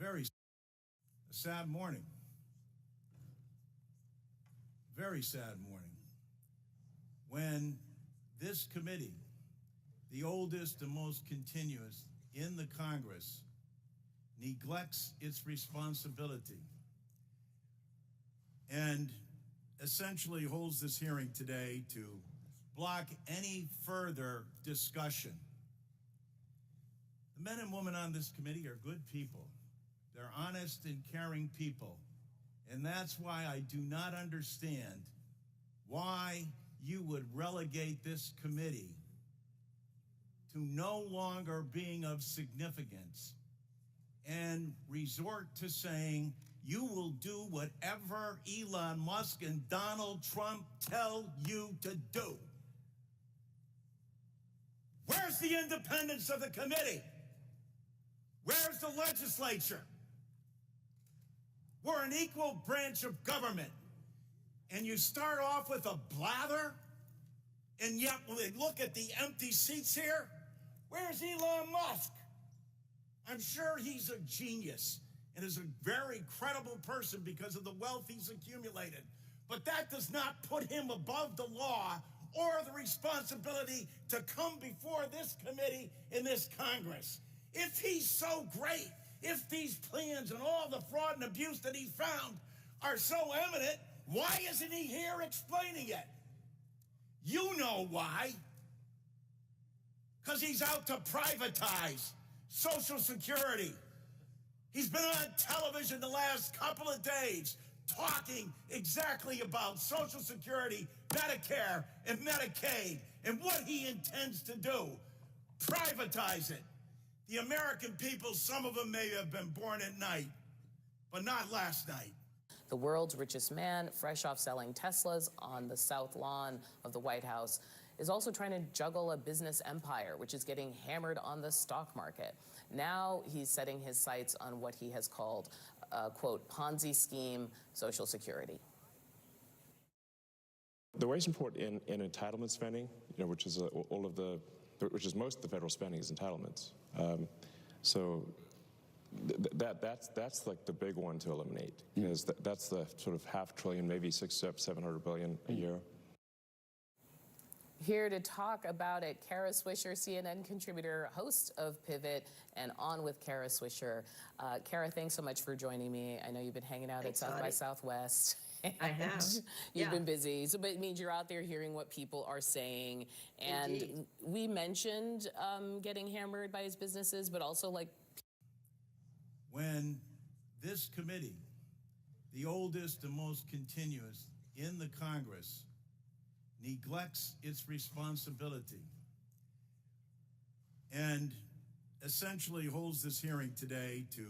very sad morning. Very sad morning. When this committee, the oldest and most continuous in the Congress, neglects its responsibility and essentially holds this hearing today to block any further discussion. The men and women on this committee are good people. They're honest and caring people. And that's why I do not understand why you would relegate this committee to no longer being of significance and resort to saying you will do whatever Elon Musk and Donald Trump tell you to do. Where's the independence of the committee? Where's the legislature? We're an equal branch of government. And you start off with a blather, and yet when they look at the empty seats here, where's Elon Musk? I'm sure he's a genius and is a very credible person because of the wealth he's accumulated. But that does not put him above the law or the responsibility to come before this committee in this Congress. If he's so great, if these plans and all the fraud and abuse that he found are so evident, why isn't he here explaining it? You know why. Because he's out to privatize Social Security. He's been on television the last couple of days talking exactly about Social Security, Medicare, and Medicaid, and what he intends to do. Privatize it. The American people, some of them may have been born at night, but not last night. The world's richest man, fresh off selling Teslas on the South Lawn of the White House, is also trying to juggle a business empire, which is getting hammered on the stock market. Now he's setting his sights on what he has called, quote, Ponzi scheme Social Security. The wage report in entitlement spending, which is which is most of the federal spending is entitlements. That's like the big one to eliminate, because that's the sort of $500 billion, maybe $700 billion a year. Here to talk about it, Kara Swisher, CNN contributor, host of Pivot and On with Kara Swisher. Kara, thanks so much for joining me. I know you've been hanging out at South by Southwest. I have. You've been busy, but it means you're out there hearing what people are saying. And indeed, we mentioned getting hammered by his businesses, but also like... When this committee, the oldest and most continuous in the Congress, neglects its responsibility and essentially holds this hearing today to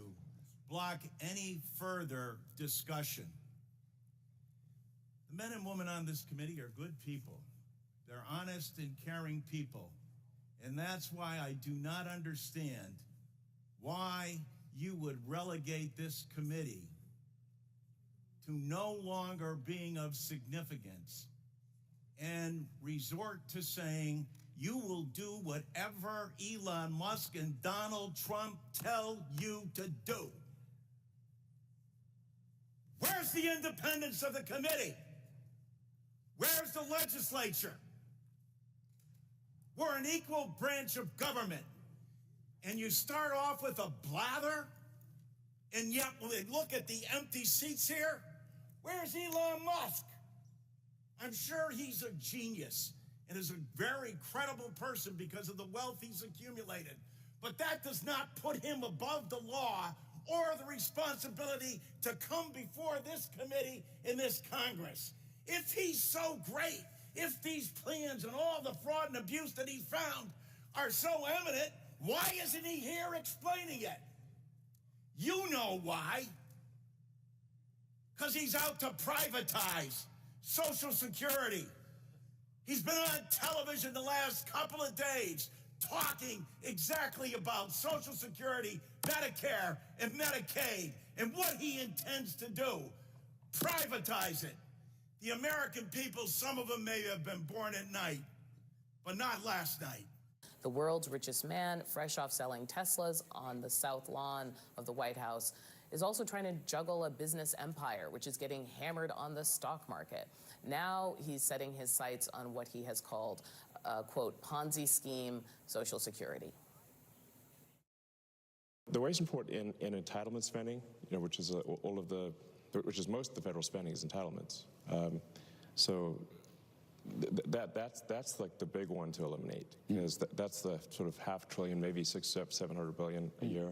block any further discussion. The men and women on this committee are good people. They're honest and caring people. And that's why I do not understand why you would relegate this committee to no longer being of significance and resort to saying you will do whatever Elon Musk and Donald Trump tell you to do. Where's the independence of the committee? Where's the legislature? We're an equal branch of government. And you start off with a blather, and yet when they look at the empty seats here, where's Elon Musk? I'm sure he's a genius and is a very credible person because of the wealth he's accumulated. But that does not put him above the law or the responsibility to come before this committee in this Congress. If he's so great, if these plans and all the fraud and abuse that he found are so evident, why isn't he here explaining it? You know why. Because he's out to privatize Social Security. He's been on television the last couple of days talking exactly about Social Security, Medicare, and Medicaid, and what he intends to do. Privatize it. The American people, some of them may have been born at night, but not last night. the world's richest man, fresh off selling Teslas on the south lawn of the White House, is also trying to juggle a business empire, which is getting hammered on the stock market. Now he's setting his sights on what he has called, quote, Ponzi scheme Social Security. The wage report in entitlement spending, which is which is most of the federal spending is entitlements. So that's like the big one to eliminate, because that's the sort of $500 billion, maybe $700 billion a year.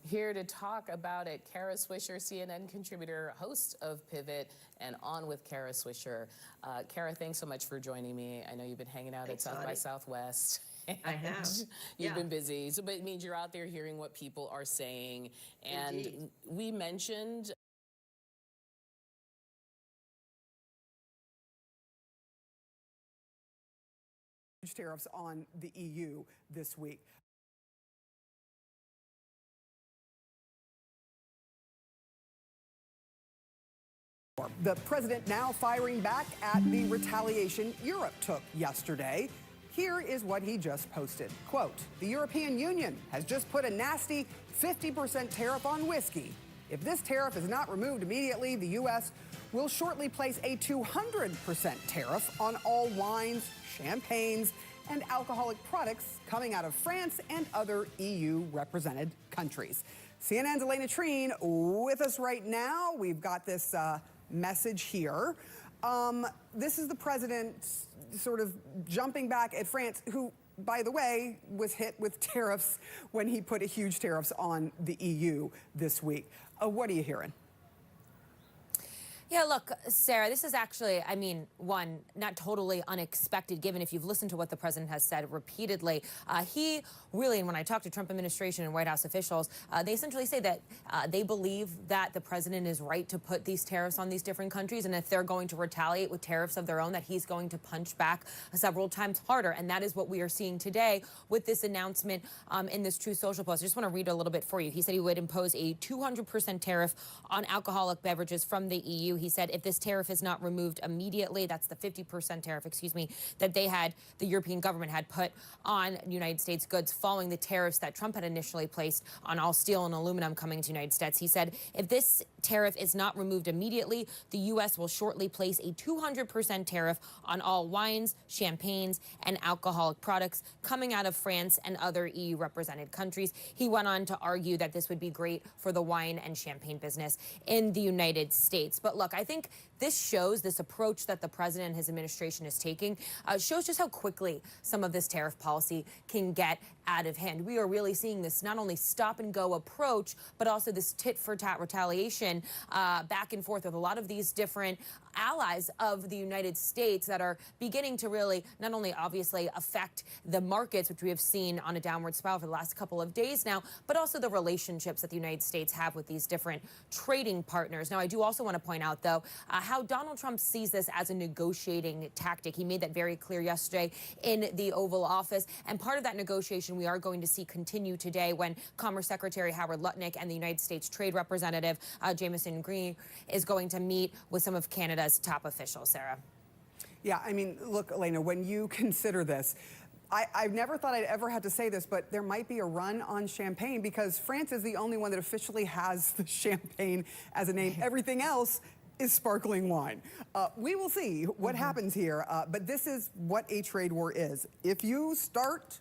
Here to talk about it, Kara Swisher, CNN contributor, host of Pivot, and On with Kara Swisher. Kara, thanks so much for joining me. I know you've been hanging out at South by Southwest. I have. You've been busy, so but it means you're out there hearing what people are saying. And Indeed. we mentioned tariffs on the EU this week. The president now firing back at the retaliation Europe took yesterday. Here is what he just posted. Quote, the European Union has just put a nasty 50% tariff on whiskey. If this tariff is not removed immediately, the U.S. will shortly place a 200% tariff on all wines, champagnes, and alcoholic products coming out of France and other EU-represented countries. CNN's Elena Treen with us right now. We've got this message here. This is the president sort of jumping back at France, who, by the way, was hit with tariffs when he put huge tariffs on the EU this week. What are you hearing? Yeah, look, Sarah, this is actually, I mean, one, not totally unexpected, given if you've listened to what the president has said repeatedly. He really, and when I talk to Trump administration and White House officials, they essentially say that they believe that the president is right to put these tariffs on these different countries, and if they're going to retaliate with tariffs of their own, that he's going to punch back several times harder. And that is what we are seeing today with this announcement in this Truth Social post. I just want to read a little bit for you. He said he would impose a 200% tariff on alcoholic beverages from the EU. He said if this tariff is not removed immediately, that's the 50% tariff, that the European government had put on United States goods following the tariffs that Trump had initially placed on all steel and aluminum coming to the United States. He said if this tariff is not removed immediately, the U.S. will shortly place a 200% tariff on all wines, champagnes, and alcoholic products coming out of France and other EU-represented countries. He went on to argue that this would be great for the wine and champagne business in the United States. But look, I think this shows, this approach that the president and his administration is taking, shows just how quickly some of this tariff policy can get out of hand. We are really seeing this not only stop-and-go approach, but also this tit-for-tat retaliation back and forth with a lot of these different allies of the United States that are beginning to really not only obviously affect the markets, which we have seen on a downward spiral for the last couple of days now, but also the relationships that the United States have with these different trading partners. Now, I do also want to point out, though, how Donald Trump sees this as a negotiating tactic. He made that very clear yesterday in the Oval Office. And part of that negotiation we are going to see continue today when Commerce Secretary Howard Lutnick and the United States Trade Representative Jamieson Green is going to meet with some of Canada's top officials, Sarah. Yeah, I mean, look, Elena, when you consider this, I've never thought I'd ever had to say this, but there might be a run on champagne because France is the only one that officially has the champagne as a name. Everything else is sparkling wine. We will see what happens here, but this is what a trade war is. If you start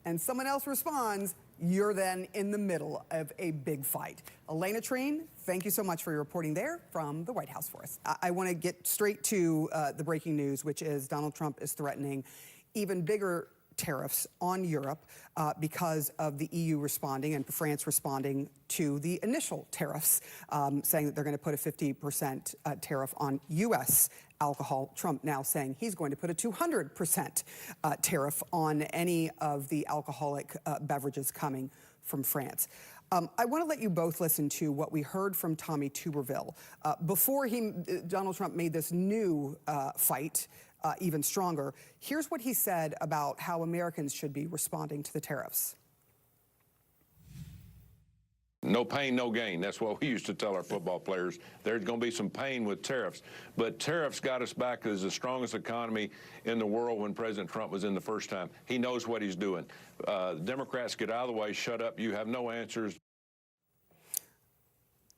and someone else responds, you're then in the middle of a big fight. Elena Treen, thank you so much for your reporting there from the White House for us. I want to get straight to the breaking news, which is Donald Trump is threatening even bigger tariffs on Europe because of the EU responding and France responding to the initial tariffs, saying that they're going to put a 50% tariff on U.S. alcohol. Trump now saying he's going to put a 200% tariff on any of the alcoholic beverages coming from France. I want to let you both listen to what we heard from Tommy Tuberville before Donald Trump made this new fight even stronger. Here's what he said about how Americans should be responding to the tariffs. No pain, no gain. That's what we used to tell our football players. There's going to be some pain with tariffs. But tariffs got us back as the strongest economy in the world when President Trump was in the first time. He knows what he's doing. Democrats, get out of the way. Shut up. You have no answers.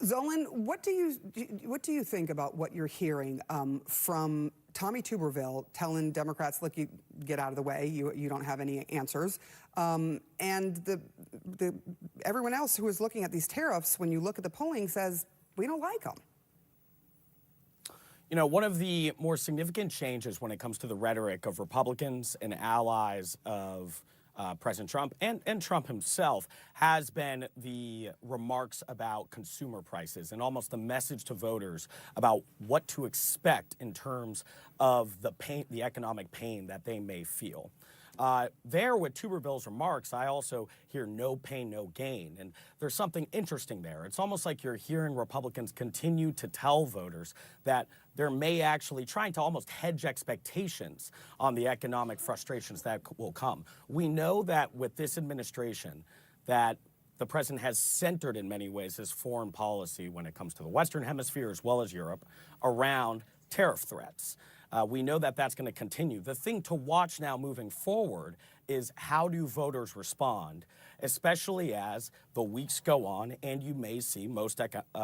Zolan, what do you think about what you're hearing from Tommy Tuberville telling Democrats, look, you get out of the way, you don't have any answers, and everyone else who is looking at these tariffs, when you look at the polling, says we don't like them? You know, one of the more significant changes when it comes to the rhetoric of Republicans and allies of President Trump and Trump himself has been the remarks about consumer prices and almost the message to voters about what to expect in terms of the pain, the economic pain that they may feel. There with Tuberville's remarks, I also hear no pain, no gain. And there's something interesting there. It's almost like you're hearing Republicans continue to tell voters that there may actually trying to almost hedge expectations on the economic frustrations that will come. We know that with this administration that the president has centered in many ways his foreign policy when it comes to the Western Hemisphere as well as Europe around tariff threats. We know that that's going to continue. The thing to watch now moving forward is how do voters respond, especially as the weeks go on and you may see most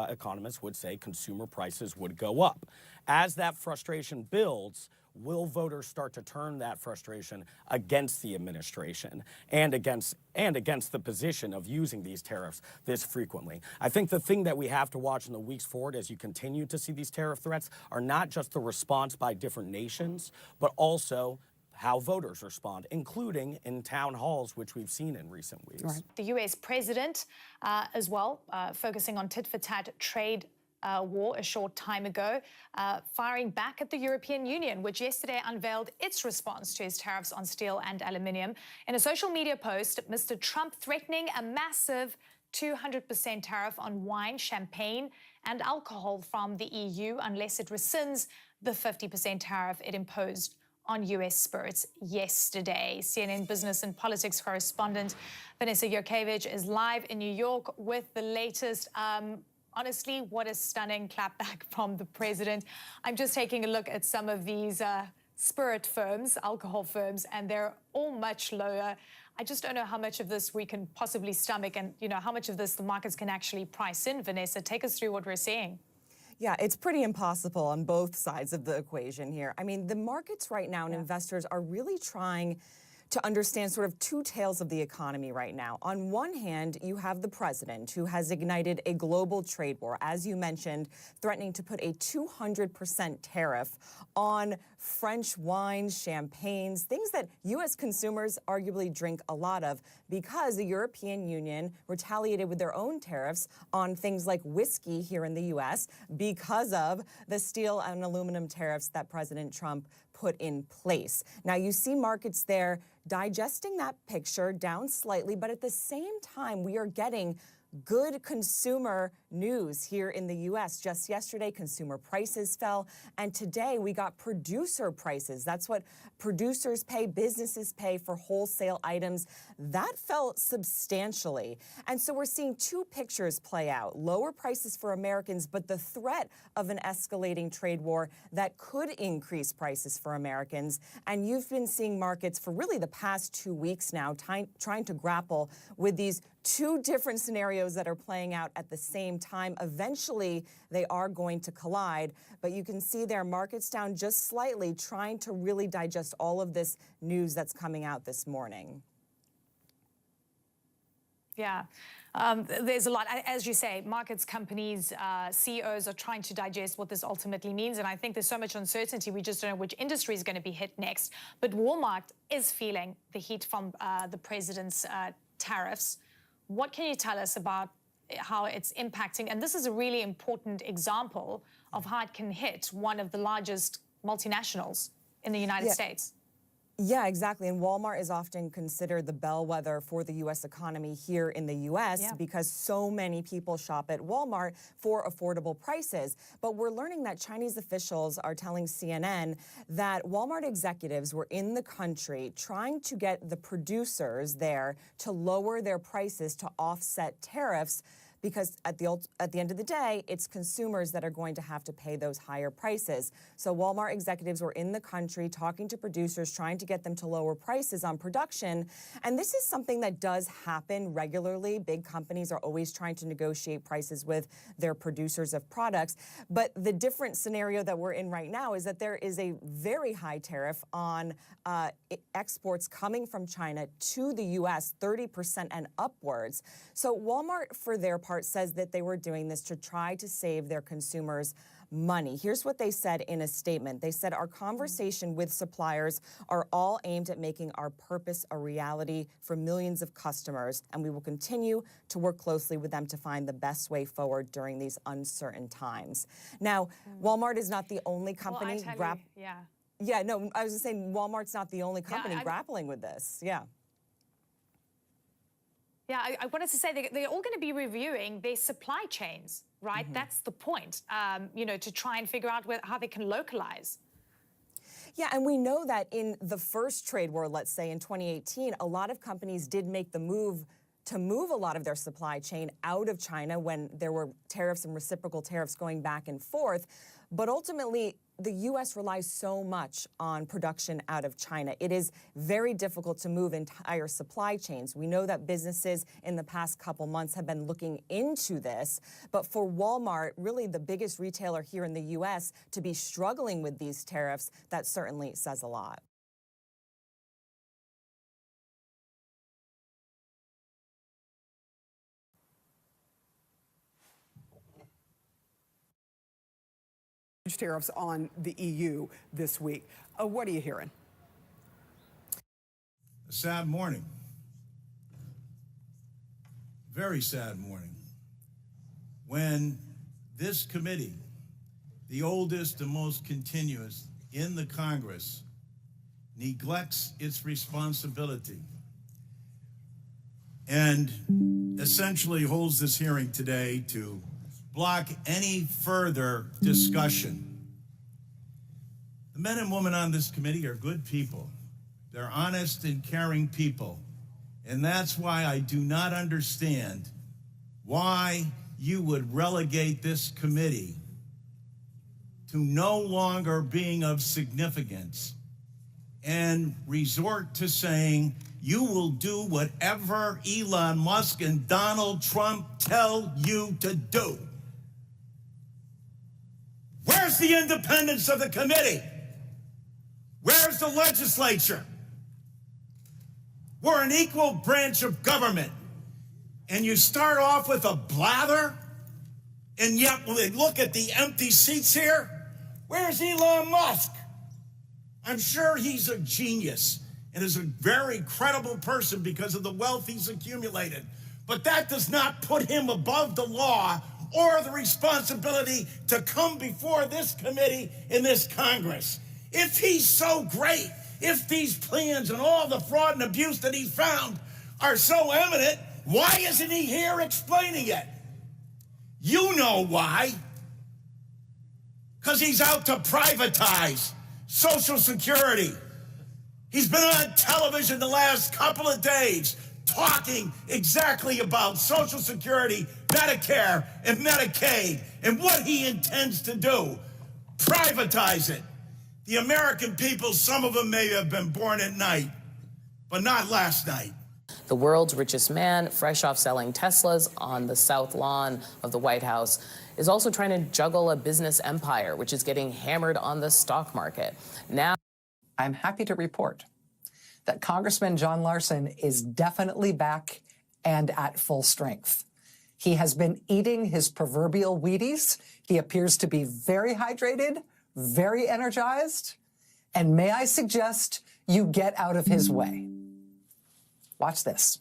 economists would say consumer prices would go up. As that frustration builds, will voters start to turn that frustration against the administration and against the position of using these tariffs this frequently? I think the thing that we have to watch in the weeks forward as you continue to see these tariff threats are not just the response by different nations, but also how voters respond, including in town halls, which we've seen in recent weeks. Right. The U.S. president as well, focusing on tit-for-tat trade war a short time ago, firing back at the European Union, which yesterday unveiled its response to his tariffs on steel and aluminium. In a social media post, Mr. Trump threatening a massive 200% tariff on wine, champagne, and alcohol from the EU unless it rescinds the 50% tariff it imposed on U.S. spirits yesterday. CNN business and politics correspondent Vanessa Yurkevich is live in New York with the latest. Honestly, what a stunning clapback from the president. I'm just taking a look at some of these spirit firms, alcohol firms, and they're all much lower. I just don't know how much of this we can possibly stomach and, you know, how much of this the markets can actually price in. Vanessa, take us through what we're seeing. Yeah, it's pretty impossible on both sides of the equation here. I mean, the markets right now and investors are really trying to understand sort of two tales of the economy right now. On one hand, you have the president who has ignited a global trade war, as you mentioned, threatening to put a 200% tariff on French wines, champagnes, things that U.S. consumers arguably drink a lot of because the European Union retaliated with their own tariffs on things like whiskey here in the U.S. because of the steel and aluminum tariffs that President Trump put in place. Now, you see markets there digesting that picture down slightly, but at the same time, we are getting good consumer news here in the U.S. Just yesterday, consumer prices fell, and today we got producer prices. That's what producers pay, businesses pay for wholesale items. That fell substantially. And so we're seeing two pictures play out. Lower prices for Americans, but the threat of an escalating trade war that could increase prices for Americans. And you've been seeing markets for really the past 2 weeks now trying to grapple with these two different scenarios that are playing out at the same time. Eventually, they are going to collide, but you can see their markets down just slightly, trying to really digest all of this news that's coming out this morning. Yeah. There's a lot. As you say, markets, companies, CEOs are trying to digest what this ultimately means. And I think there's so much uncertainty. We just don't know which industry is going to be hit next. But Walmart is feeling the heat from the president's tariffs. What can you tell us about how it's impacting? And this is a really important example of how it can hit one of the largest multinationals in the United States. Yeah, exactly. And Walmart is often considered the bellwether for the U.S. economy here in the U.S. because so many people shop at Walmart for affordable prices. But we're learning that Chinese officials are telling CNN that Walmart executives were in the country trying to get the producers there to lower their prices to offset tariffs because at the end of the day, it's consumers that are going to have to pay those higher prices. So Walmart executives were in the country talking to producers, trying to get them to lower prices on production. And this is something that does happen regularly. Big companies are always trying to negotiate prices with their producers of products. But the different scenario that we're in right now is that there is a very high tariff on exports coming from China to the U.S., 30% and upwards. So Walmart, for their part, says that they were doing this to try to save their consumers money. Here's what they said in a statement. They said, our conversation with suppliers are all aimed at making our purpose a reality for millions of customers, and we will continue to work closely with them to find the best way forward during these uncertain times. Now, Walmart is not the only company. Yeah, no, I was just saying Walmart's not the only company grappling with this. Yeah. Yeah, I wanted to say they're all going to be reviewing their supply chains, right? Mm-hmm. That's the point, you know, to try and figure out how they can localize. Yeah, and we know that in the first trade war, let's say in 2018, a lot of companies did make the move to move a lot of their supply chain out of China when there were tariffs and reciprocal tariffs going back and forth. But ultimately, the U.S. relies so much on production out of China. It is very difficult to move entire supply chains. We know that businesses in the past couple months have been looking into this. But for Walmart, really the biggest retailer here in the U.S., to be struggling with these tariffs, that certainly says a lot. Tariffs on the EU this week. What are you hearing? A sad morning. Very sad morning. When this committee, the oldest and most continuous in the Congress, neglects its responsibility and essentially holds this hearing today to block any further discussion. The men and women on this committee are good people. They're honest and caring people. And that's why I do not understand why you would relegate this committee to no longer being of significance and resort to saying you will do whatever Elon Musk and Donald Trump tell you to do. Where's the independence of the committee? Where's the legislature? We're an equal branch of government. And you start off with a blather, and yet when they look at the empty seats here, where's Elon Musk? I'm sure he's a genius and is a very credible person because of the wealth he's accumulated. But that does not put him above the law or the responsibility to come before this committee in this Congress. If he's so great, if these plans and all the fraud and abuse that he's found are so evident, why isn't he here explaining it? You know why. Because he's out to privatize Social Security. He's been on television the last couple of days talking exactly about Social Security, Medicare, and Medicaid, and what he intends to do. Privatize it. The American people, some of them may have been born at night, but not last night. The world's richest man, fresh off selling Teslas on the south lawn of the White House, is also trying to juggle a business empire, which is getting hammered on the stock market. Now, I'm happy to report that Congressman John Larson is definitely back and at full strength. He has been eating his proverbial Wheaties. He appears to be very hydrated, very energized, and may I suggest you get out of his way. Watch this.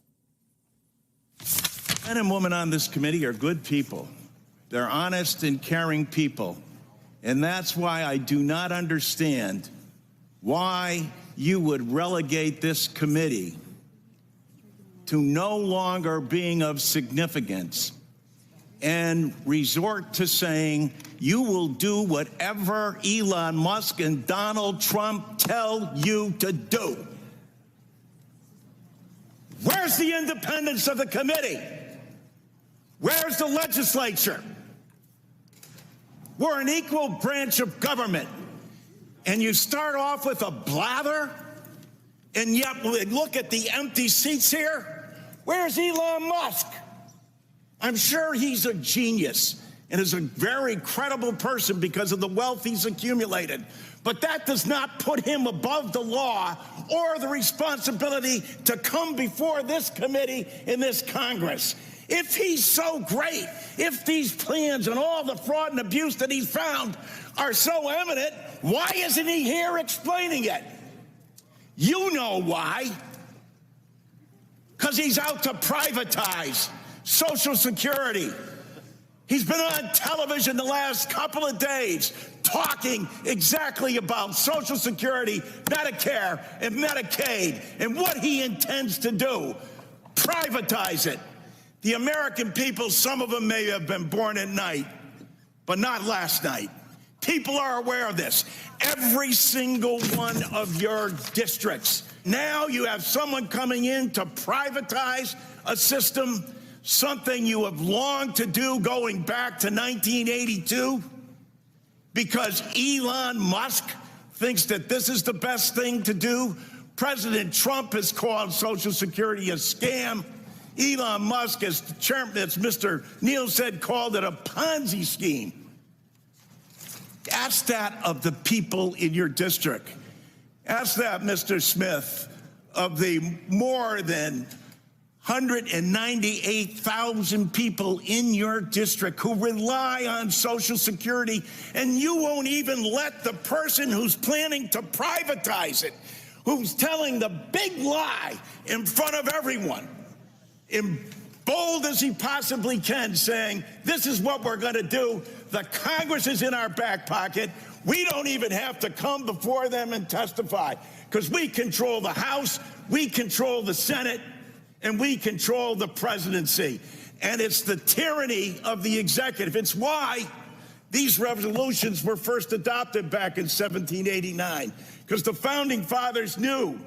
Men and women on this committee are good people. They're honest and caring people. And that's why I do not understand why you would relegate this committee to no longer being of significance and resort to saying you will do whatever Elon Musk and Donald Trump tell you to do. Where's the independence of the committee? Where's the legislature? We're an equal branch of government. And you start off with a blather, and yet look at the empty seats here. Where's Elon Musk? I'm sure he's a genius and is a very credible person because of the wealth he's accumulated. But that does not put him above the law or the responsibility to come before this committee in this Congress. If he's so great, if these plans and all the fraud and abuse that he's found are so evident, why isn't he here explaining it? You know why. Because he's out to privatize Social Security. He's been on television the last couple of days talking exactly about Social Security, Medicare, and Medicaid, and what he intends to do. Privatize it. The American people, some of them may have been born at night, but not last night. People are aware of this. Every single one of your districts. Now you have someone coming in to privatize a system, something you have longed to do going back to 1982, because Elon Musk thinks that this is the best thing to do. President Trump has called Social Security a scam. Elon Musk, as the chairman, as Mr. Neal said, called it a Ponzi scheme. Ask that of the people in your district. Ask that, Mr. Smith, of the more than 198,000 people in your district who rely on Social Security, and you won't even let the person who's planning to privatize it, who's telling the big lie in front of everyone, in bold as he possibly can, saying, this is what we're going to do. The Congress is in our back pocket. We don't even have to come before them and testify, because we control the House, we control the Senate, and we control the presidency. And it's the tyranny of the executive. It's why these resolutions were first adopted back in 1789, because the founding fathers knew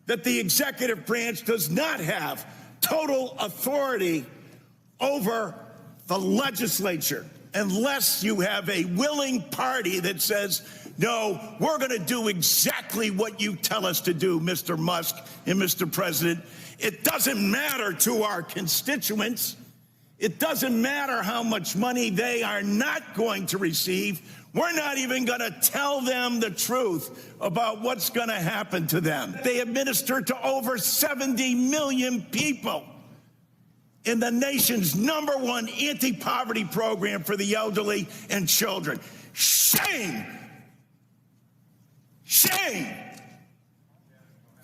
that the executive branch does not have total authority over the legislature unless you have a willing party that says, no, we're going to do exactly what you tell us to do, Mr. Musk and Mr. President. It doesn't matter to our constituents. It doesn't matter how much money they are not going to receive. We're not even going to tell them the truth about what's going to happen to them. They administer to over 70 million people in the nation's #1 anti-poverty program for the elderly and children. Shame! Shame!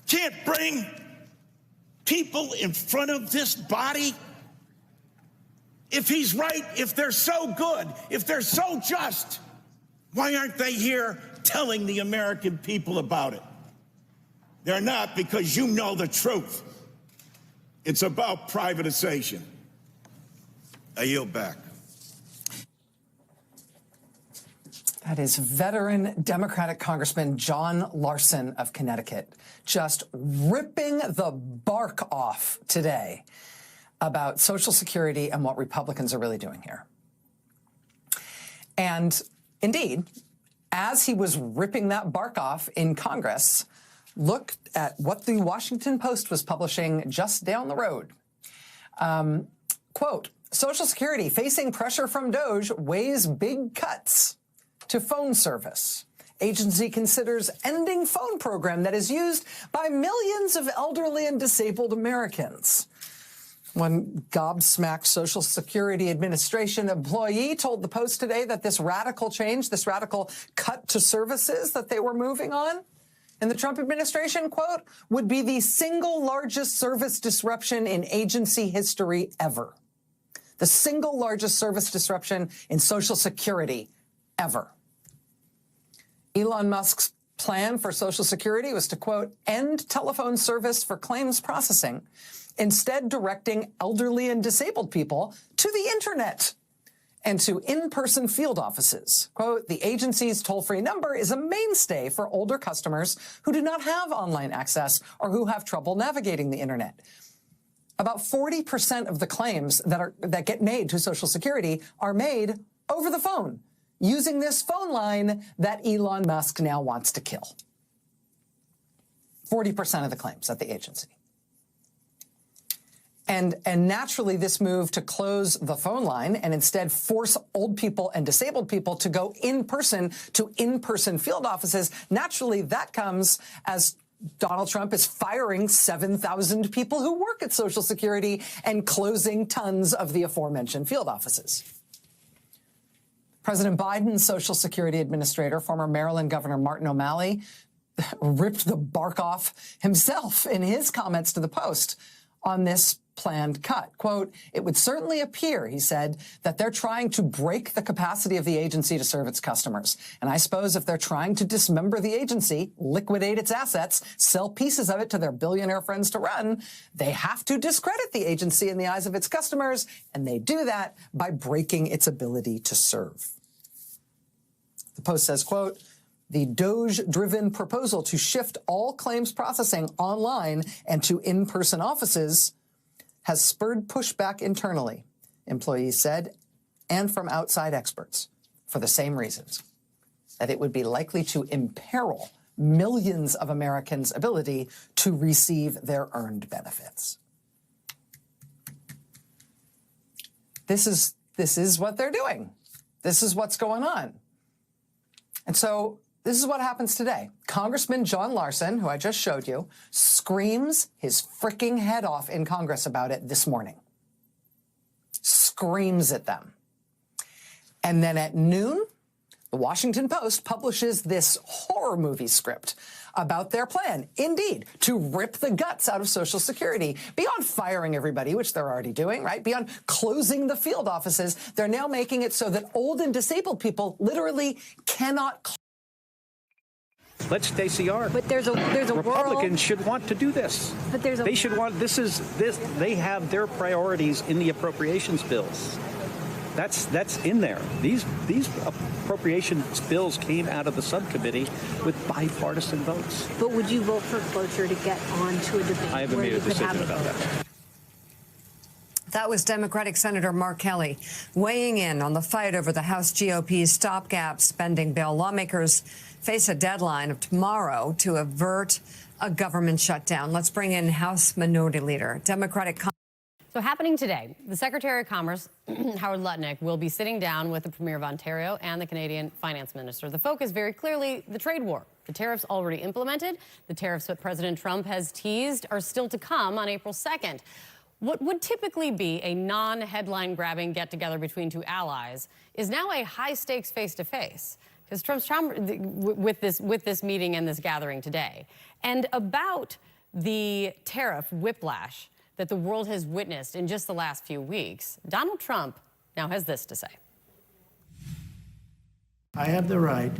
Can't bring people in front of this body? If he's right, if they're so good, if they're so just, why aren't they here telling the American people about it? They're not, because you know the truth. It's about privatization. I yield back. That is veteran Democratic Congressman John Larson of Connecticut, just ripping the bark off today about Social Security and what Republicans are really doing here. And indeed, as he was ripping that bark off in Congress, look at what the Washington Post was publishing just down the road. Quote, Social Security facing pressure from DOJ weighs big cuts to phone service. Agency considers ending phone program that is used by millions of elderly and disabled Americans. One gobsmacked Social Security Administration employee told the Post today that this radical change, this radical cut to services that they were moving on in the Trump administration, quote, would be the single largest service disruption in agency history ever. The single largest service disruption in Social Security ever. Elon Musk's plan for Social Security was to, quote, end telephone service for claims processing, instead directing elderly and disabled people to the internet and to in-person field offices. Quote, the agency's toll-free number is a mainstay for older customers who do not have online access or who have trouble navigating the internet. About 40% of the claims that get made to Social Security are made over the phone, using this phone line that Elon Musk now wants to kill. 40% of the claims at the agency. And naturally, this move to close the phone line and instead force old people and disabled people to go in person to in-person field offices, naturally, that comes as Donald Trump is firing 7,000 people who work at Social Security and closing tons of the aforementioned field offices. President Biden's Social Security Administrator, former Maryland Governor Martin O'Malley, ripped the bark off himself in his comments to the Post on this planned cut. Quote, "It would certainly appear," he said, "that they're trying to break the capacity of the agency to serve its customers. And I suppose if they're trying to dismember the agency, liquidate its assets, sell pieces of it to their billionaire friends to run, they have to discredit the agency in the eyes of its customers, and they do that by breaking its ability to serve." The Post says, quote, "The DOJ-driven proposal to shift all claims processing online and to in-person offices has spurred pushback internally," employees said, and from outside experts, for the same reasons, that it would be likely to imperil millions of Americans' ability to receive their earned benefits. This is what they're doing. This is what's going on. And so this is what happens today. Congressman John Larson, who I just showed you, screams his freaking head off in Congress about it this morning. Screams at them. And then at noon, the Washington Post publishes this horror movie script about their plan, indeed, to rip the guts out of Social Security. Beyond firing everybody, which they're already doing, right? Beyond closing the field offices, they're now making it so that old and disabled people literally cannot. Let's DCR. But there's a Republicans should want to do this. But there's a they should want this. They have their priorities in the appropriations bills. That's in there. These appropriations bills came out of the subcommittee with bipartisan votes. But would you vote for cloture to get on to a debate? I haven't made a decision about that. That was Democratic Senator Mark Kelly weighing in on the fight over the House GOP's stopgap spending bill. Lawmakers face a deadline of tomorrow to avert a government shutdown. Let's bring in House Minority Leader, Democratic. So happening today, the Secretary of Commerce, Howard Lutnick, will be sitting down with the Premier of Ontario and the Canadian Finance Minister. The focus very clearly the trade war. The tariffs already implemented. The tariffs that President Trump has teased are still to come on April 2nd. What would typically be a non-headline grabbing get-together between two allies is now a high-stakes face-to-face. Because Trump's with this meeting and this gathering today. And about the tariff whiplash that the world has witnessed in just the last few weeks, Donald Trump now has this to say. I have the right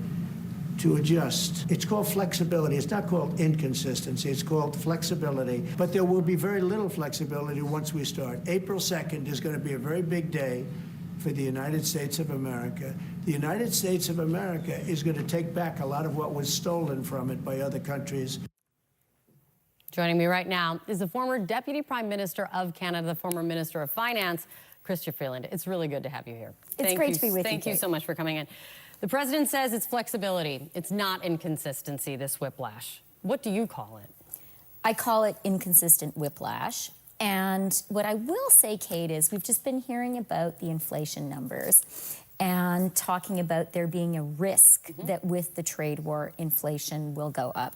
to adjust. It's called flexibility. It's not called inconsistency. It's called flexibility. But there will be very little flexibility once we start. April 2nd is going to be a very big day for the United States of America. The United States of America is going to take back a lot of what was stolen from it by other countries. Joining me right now is the former Deputy Prime Minister of Canada, the former Minister of Finance, Chrystia Freeland. It's really good to have you here. It's great to be with you. Thank you so much for coming in. The president says it's flexibility. It's not inconsistency, this whiplash. What do you call it? I call it inconsistent whiplash. And what I will say, Kate, is we've just been hearing about the inflation numbers and talking about there being a risk that with the trade war, inflation will go up.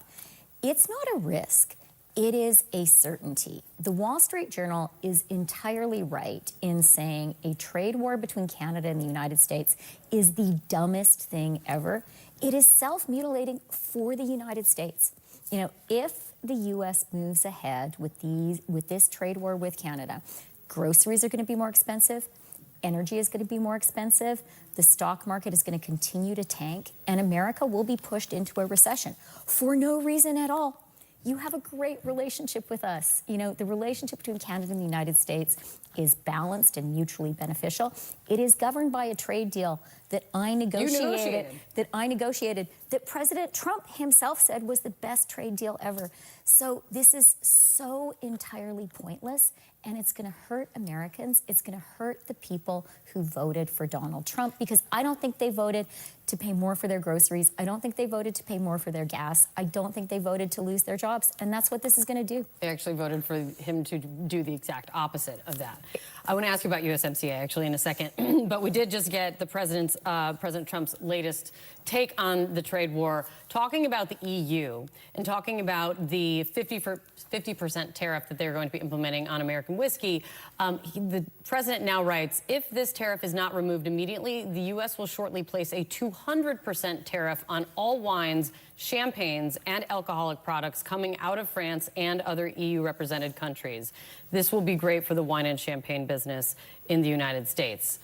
It's not a risk. It is a certainty. The Wall Street Journal is entirely right in saying a trade war between Canada and the United States is the dumbest thing ever. It is self-mutilating for the United States. You know, if the U.S. moves ahead with this trade war with Canada, groceries are going to be more expensive, energy is going to be more expensive, the stock market is going to continue to tank, and America will be pushed into a recession for no reason at all. You have a great relationship with us. You know, the relationship between Canada and the United States is balanced and mutually beneficial. It is governed by a trade deal that I negotiated, that President Trump himself said was the best trade deal ever. So this is so entirely pointless and it's going to hurt Americans. It's going to hurt the people who voted for Donald Trump, because I don't think they voted to pay more for their groceries. I don't think they voted to pay more for their gas. I don't think they voted to lose their jobs, and that's what this is going to do. They actually voted for him to do the exact opposite of that. I want to ask you about USMCA actually in a second, but we did just get the President Trump's latest take on the trade war, talking about the EU and talking about the 50% tariff that they're going to be implementing on American whiskey. The president now writes, if this tariff is not removed immediately, the U.S. will shortly place a 200% tariff on all wines, champagnes, and alcoholic products coming out of France and other EU-represented countries. This will be great for the wine and champagne business in the United States.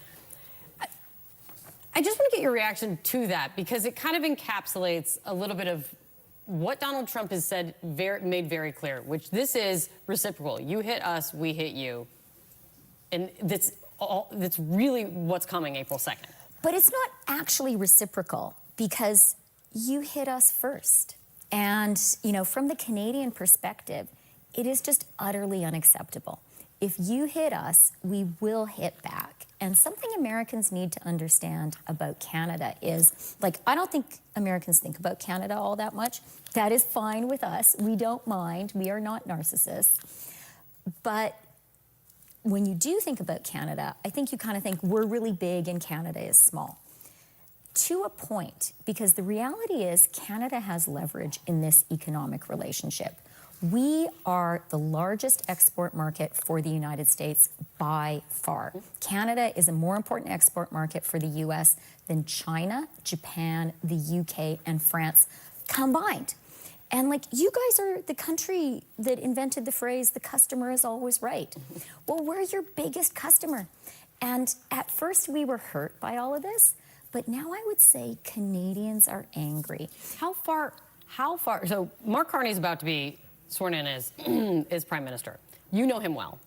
I just want to get your reaction to that, because it kind of encapsulates a little bit of what Donald Trump has said, made very clear, which this is reciprocal. You hit us, we hit you. And that's really what's coming April 2nd. But it's not actually reciprocal, because you hit us first. And, you know, from the Canadian perspective, it is just utterly unacceptable. If you hit us, we will hit back. And something Americans need to understand about Canada is, like, I don't think Americans think about Canada all that much. That is fine with us. We don't mind. We are not narcissists. But when you do think about Canada, I think you kind of think we're really big and Canada is small. To a point, because the reality is Canada has leverage in this economic relationship. We are the largest export market for the United States by far. Canada is a more important export market for the U.S. than China, Japan, the UK, and France combined. And like, you guys are the country that invented the phrase, the customer is always right. Well, we're your biggest customer. And at first we were hurt by all of this, but now I would say Canadians are angry. How far, so Mark Carney's about to be sworn in as Prime Minister. You know him well.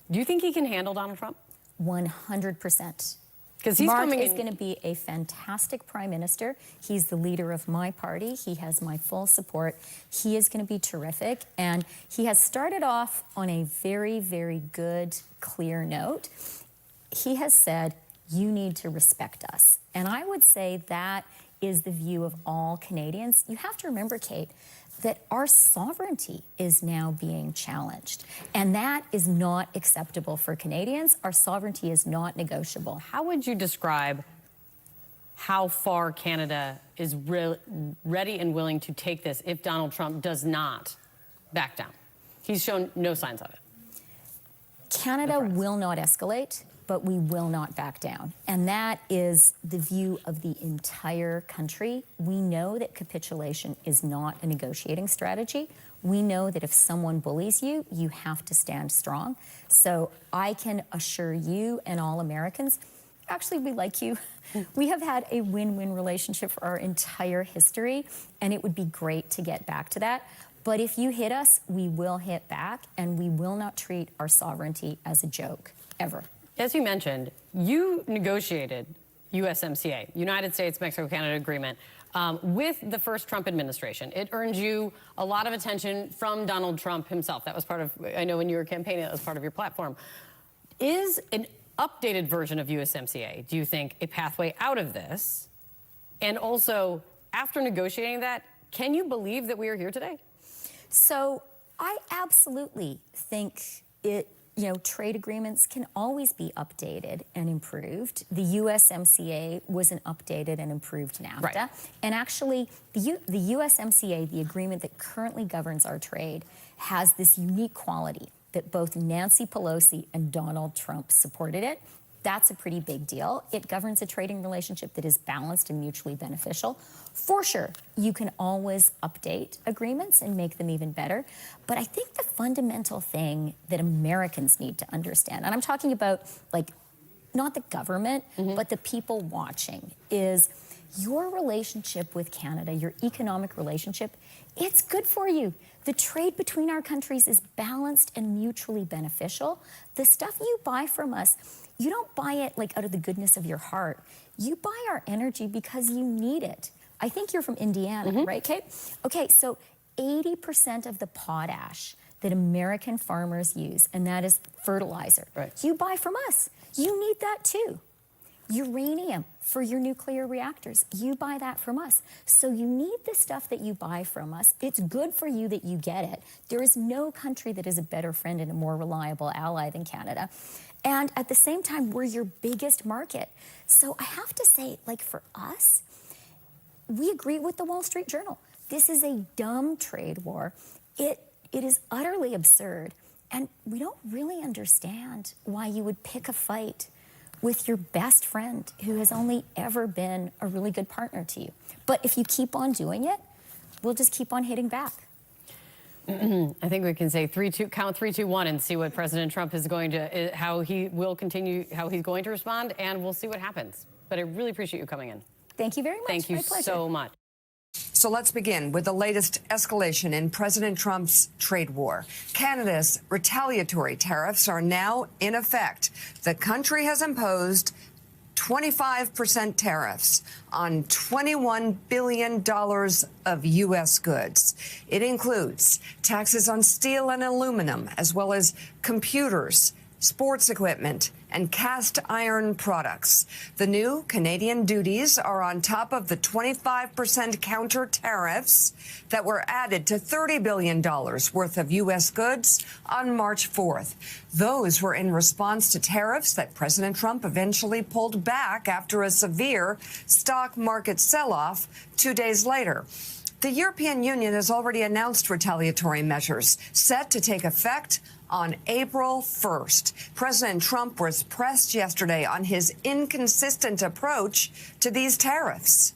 Do you think he can handle Donald Trump? 100%. Because he's Mark coming is going to be a fantastic Prime Minister. He's the leader of my party. He has my full support. He is going to be terrific. And he has started off on a very, very good, clear note. He has said, you need to respect us. And I would say that is the view of all Canadians. You have to remember, Kate, that our sovereignty is now being challenged. And that is not acceptable for Canadians. Our sovereignty is not negotiable. How would you describe how far Canada is ready and willing to take this if Donald Trump does not back down? He's shown no signs of it. Canada will not escalate, but we will not back down. And that is the view of the entire country. We know that capitulation is not a negotiating strategy. We know that if someone bullies you, you have to stand strong. So I can assure you and all Americans, actually, we like you. We have had a win-win relationship for our entire history, and it would be great to get back to that. But if you hit us, we will hit back, and we will not treat our sovereignty as a joke, ever. As you mentioned, you negotiated USMCA, United States, Mexico, Canada Agreement, with the first Trump administration. It earned you a lot of attention from Donald Trump himself. That was part of, I know when you were campaigning, that was part of your platform. Is an updated version of USMCA, do you think, a pathway out of this? And also, after negotiating that, can you believe that we are here today? So I absolutely think trade agreements can always be updated and improved. The USMCA was an updated and improved NAFTA. Right. And actually, the USMCA, the agreement that currently governs our trade, has this unique quality that both Nancy Pelosi and Donald Trump supported it. That's a pretty big deal. It governs a trading relationship that is balanced and mutually beneficial. For sure, you can always update agreements and make them even better. But I think the fundamental thing that Americans need to understand, and I'm talking about, like, not the government, but the people watching, is your relationship with Canada, your economic relationship, it's good for you. The trade between our countries is balanced and mutually beneficial. The stuff you buy from us, you don't buy it like out of the goodness of your heart. You buy our energy because you need it. I think you're from Indiana, right, Kate? Okay, so 80% of the potash that American farmers use, and that is fertilizer. Right. You buy from us. You need that too. Uranium for your nuclear reactors. You buy that from us. So you need the stuff that you buy from us. It's good for you that you get it. There is no country that is a better friend and a more reliable ally than Canada. And at the same time, we're your biggest market. So I have to say, like, for us, we agree with the Wall Street Journal. This is a dumb trade war. It is utterly absurd. And we don't really understand why you would pick a fight with your best friend who has only ever been a really good partner to you. But if you keep on doing it, we'll just keep on hitting back. I think we can say 3-2, count 3, 2, 1, and see what President Trump is going to, how he will continue, how he's going to respond, and we'll see what happens. But I really appreciate you coming in. Thank you very much. Thank you My pleasure. so much. So let's begin with the latest escalation in President Trump's trade war. Canada's retaliatory tariffs are now in effect. The country has imposed 25% tariffs on $21 billion of U.S. goods. It includes taxes on steel and aluminum, as well as computers, sports equipment, and cast iron products. The new Canadian duties are on top of the 25% counter tariffs that were added to $30 billion worth of U.S. goods on March 4th. Those were in response to tariffs that President Trump eventually pulled back after a severe stock market sell-off 2 days later. The European Union has already announced retaliatory measures set to take effect on April 1st. President Trump was pressed yesterday on his inconsistent approach to these tariffs.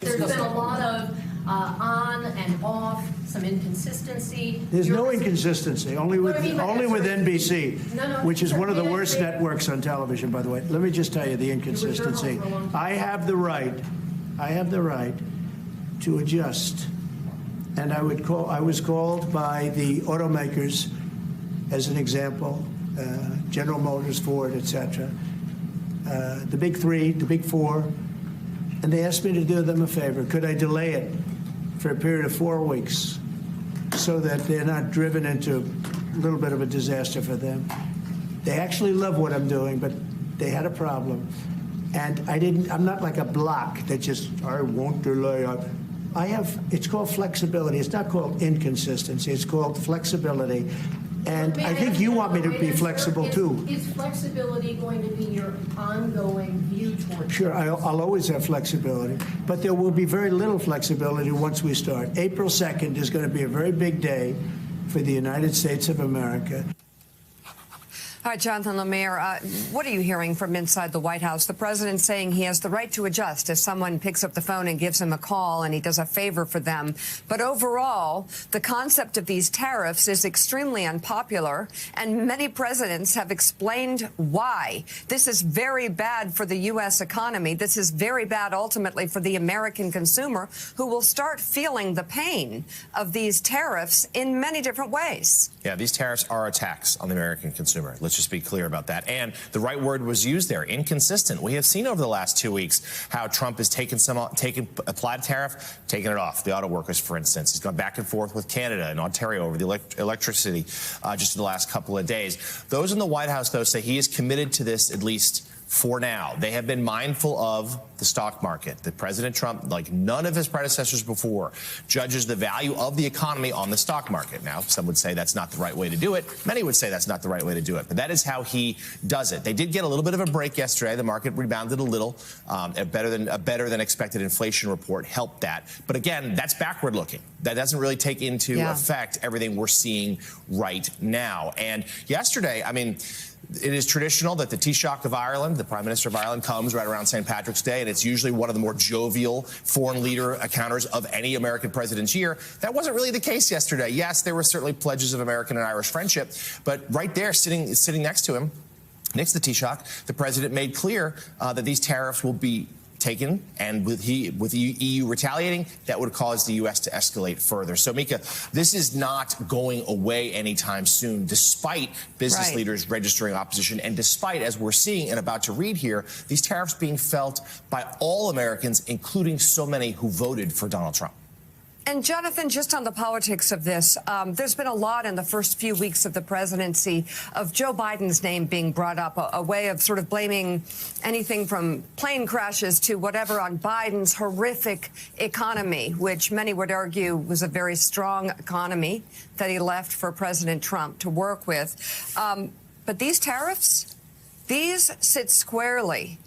There's been a lot of on and off, some inconsistency. There's no inconsistency, only with NBC, which is one of the worst networks on television, by the way. Let me just tell you the inconsistency. I have the right to adjust. And I was called by the automakers, as an example, General Motors, Ford, etc., the big three, the big four, and they asked me to do them a favor. Could I delay it for a period of 4 weeks so that they're not driven into a little bit of a disaster for them? They actually love what I'm doing, but they had a problem. And I'm not like a block that just, I won't delay. It's called flexibility. It's not called inconsistency. It's called flexibility. And I think you want me to be flexible, too. Is flexibility going to be your ongoing view towards? Sure, I'll always have flexibility. But there will be very little flexibility once we start. April 2nd is going to be a very big day for the United States of America. All right, Jonathan Lemire, what are you hearing from inside the White House? The president saying he has the right to adjust if someone picks up the phone and gives him a call and he does a favor for them. But overall, the concept of these tariffs is extremely unpopular, and many presidents have explained why. This is very bad for the U.S. economy. This is very bad ultimately for the American consumer, who will start feeling the pain of these tariffs in many different ways. Yeah, these tariffs are a tax on the American consumer. Let's just be clear about that. And the right word was used there, inconsistent. We have seen over the last 2 weeks how Trump has applied a tariff, taken it off. The auto workers, for instance. He's gone back and forth with Canada and Ontario over the electricity just in the last couple of days. Those in the White House, though, say he is committed to this at least for now. They have been mindful of the stock market. That President Trump, like none of his predecessors before, judges the value of the economy on the stock market. Now, some would say that's not the right way to do it. Many would say that's not the right way to do it. But that is how he does it. They did get a little bit of a break yesterday. The market rebounded a little. A better than expected inflation report helped that. But again, that's backward looking. That doesn't really take into effect everything we're seeing right now. And yesterday, I mean, it is traditional that the Taoiseach of Ireland, the Prime Minister of Ireland, comes right around St. Patrick's Day, and it's usually one of the more jovial foreign leader encounters of any American president's year. That wasn't really the case yesterday. Yes, there were certainly pledges of American and Irish friendship, but right there, sitting next to him, next to the Taoiseach, the president made clear that these tariffs will be taken, and with the EU retaliating, that would cause the U.S. to escalate further. So, Mika, this is not going away anytime soon, despite business leaders registering opposition, and despite, as we're seeing and about to read here, these tariffs being felt by all Americans, including so many who voted for Donald Trump. And Jonathan, just on the politics of this, there's been a lot in the first few weeks of the presidency of Joe Biden's name being brought up, a way of sort of blaming anything from plane crashes to whatever on Biden's horrific economy, which many would argue was a very strong economy that he left for President Trump to work with. But these tariffs, these sit squarely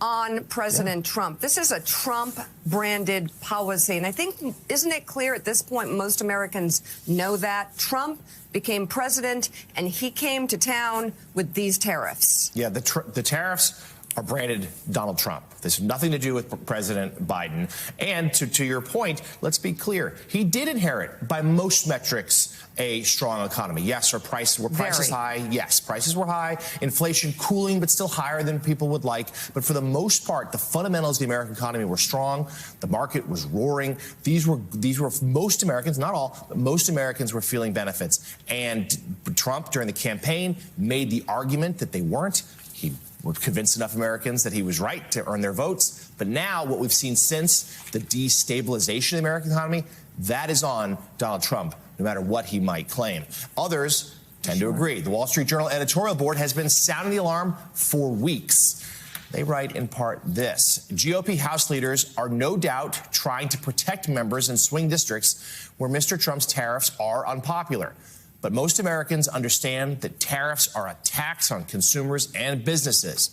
on President Trump. This is a Trump-branded policy. And I think, isn't it clear at this point, most Americans know that Trump became president and he came to town with these tariffs. Yeah, the tariffs are branded Donald Trump. This has nothing to do with President Biden. And to your point, let's be clear. He did inherit, by most metrics, a strong economy. Yes, were prices high? Yes, prices were high. Inflation cooling, but still higher than people would like. But for the most part, the fundamentals of the American economy were strong. The market was roaring. These were most Americans, not all, but most Americans were feeling benefits. And Trump, during the campaign, made the argument that they weren't. He would convince enough Americans that he was right to earn their votes. But now what we've seen since the destabilization of the American economy, that is on Donald Trump, no matter what he might claim. Others tend to agree. The Wall Street Journal editorial board has been sounding the alarm for weeks. They write in part this: GOP House leaders are no doubt trying to protect members in swing districts where Mr. Trump's tariffs are unpopular. But most Americans understand that tariffs are a tax on consumers and businesses.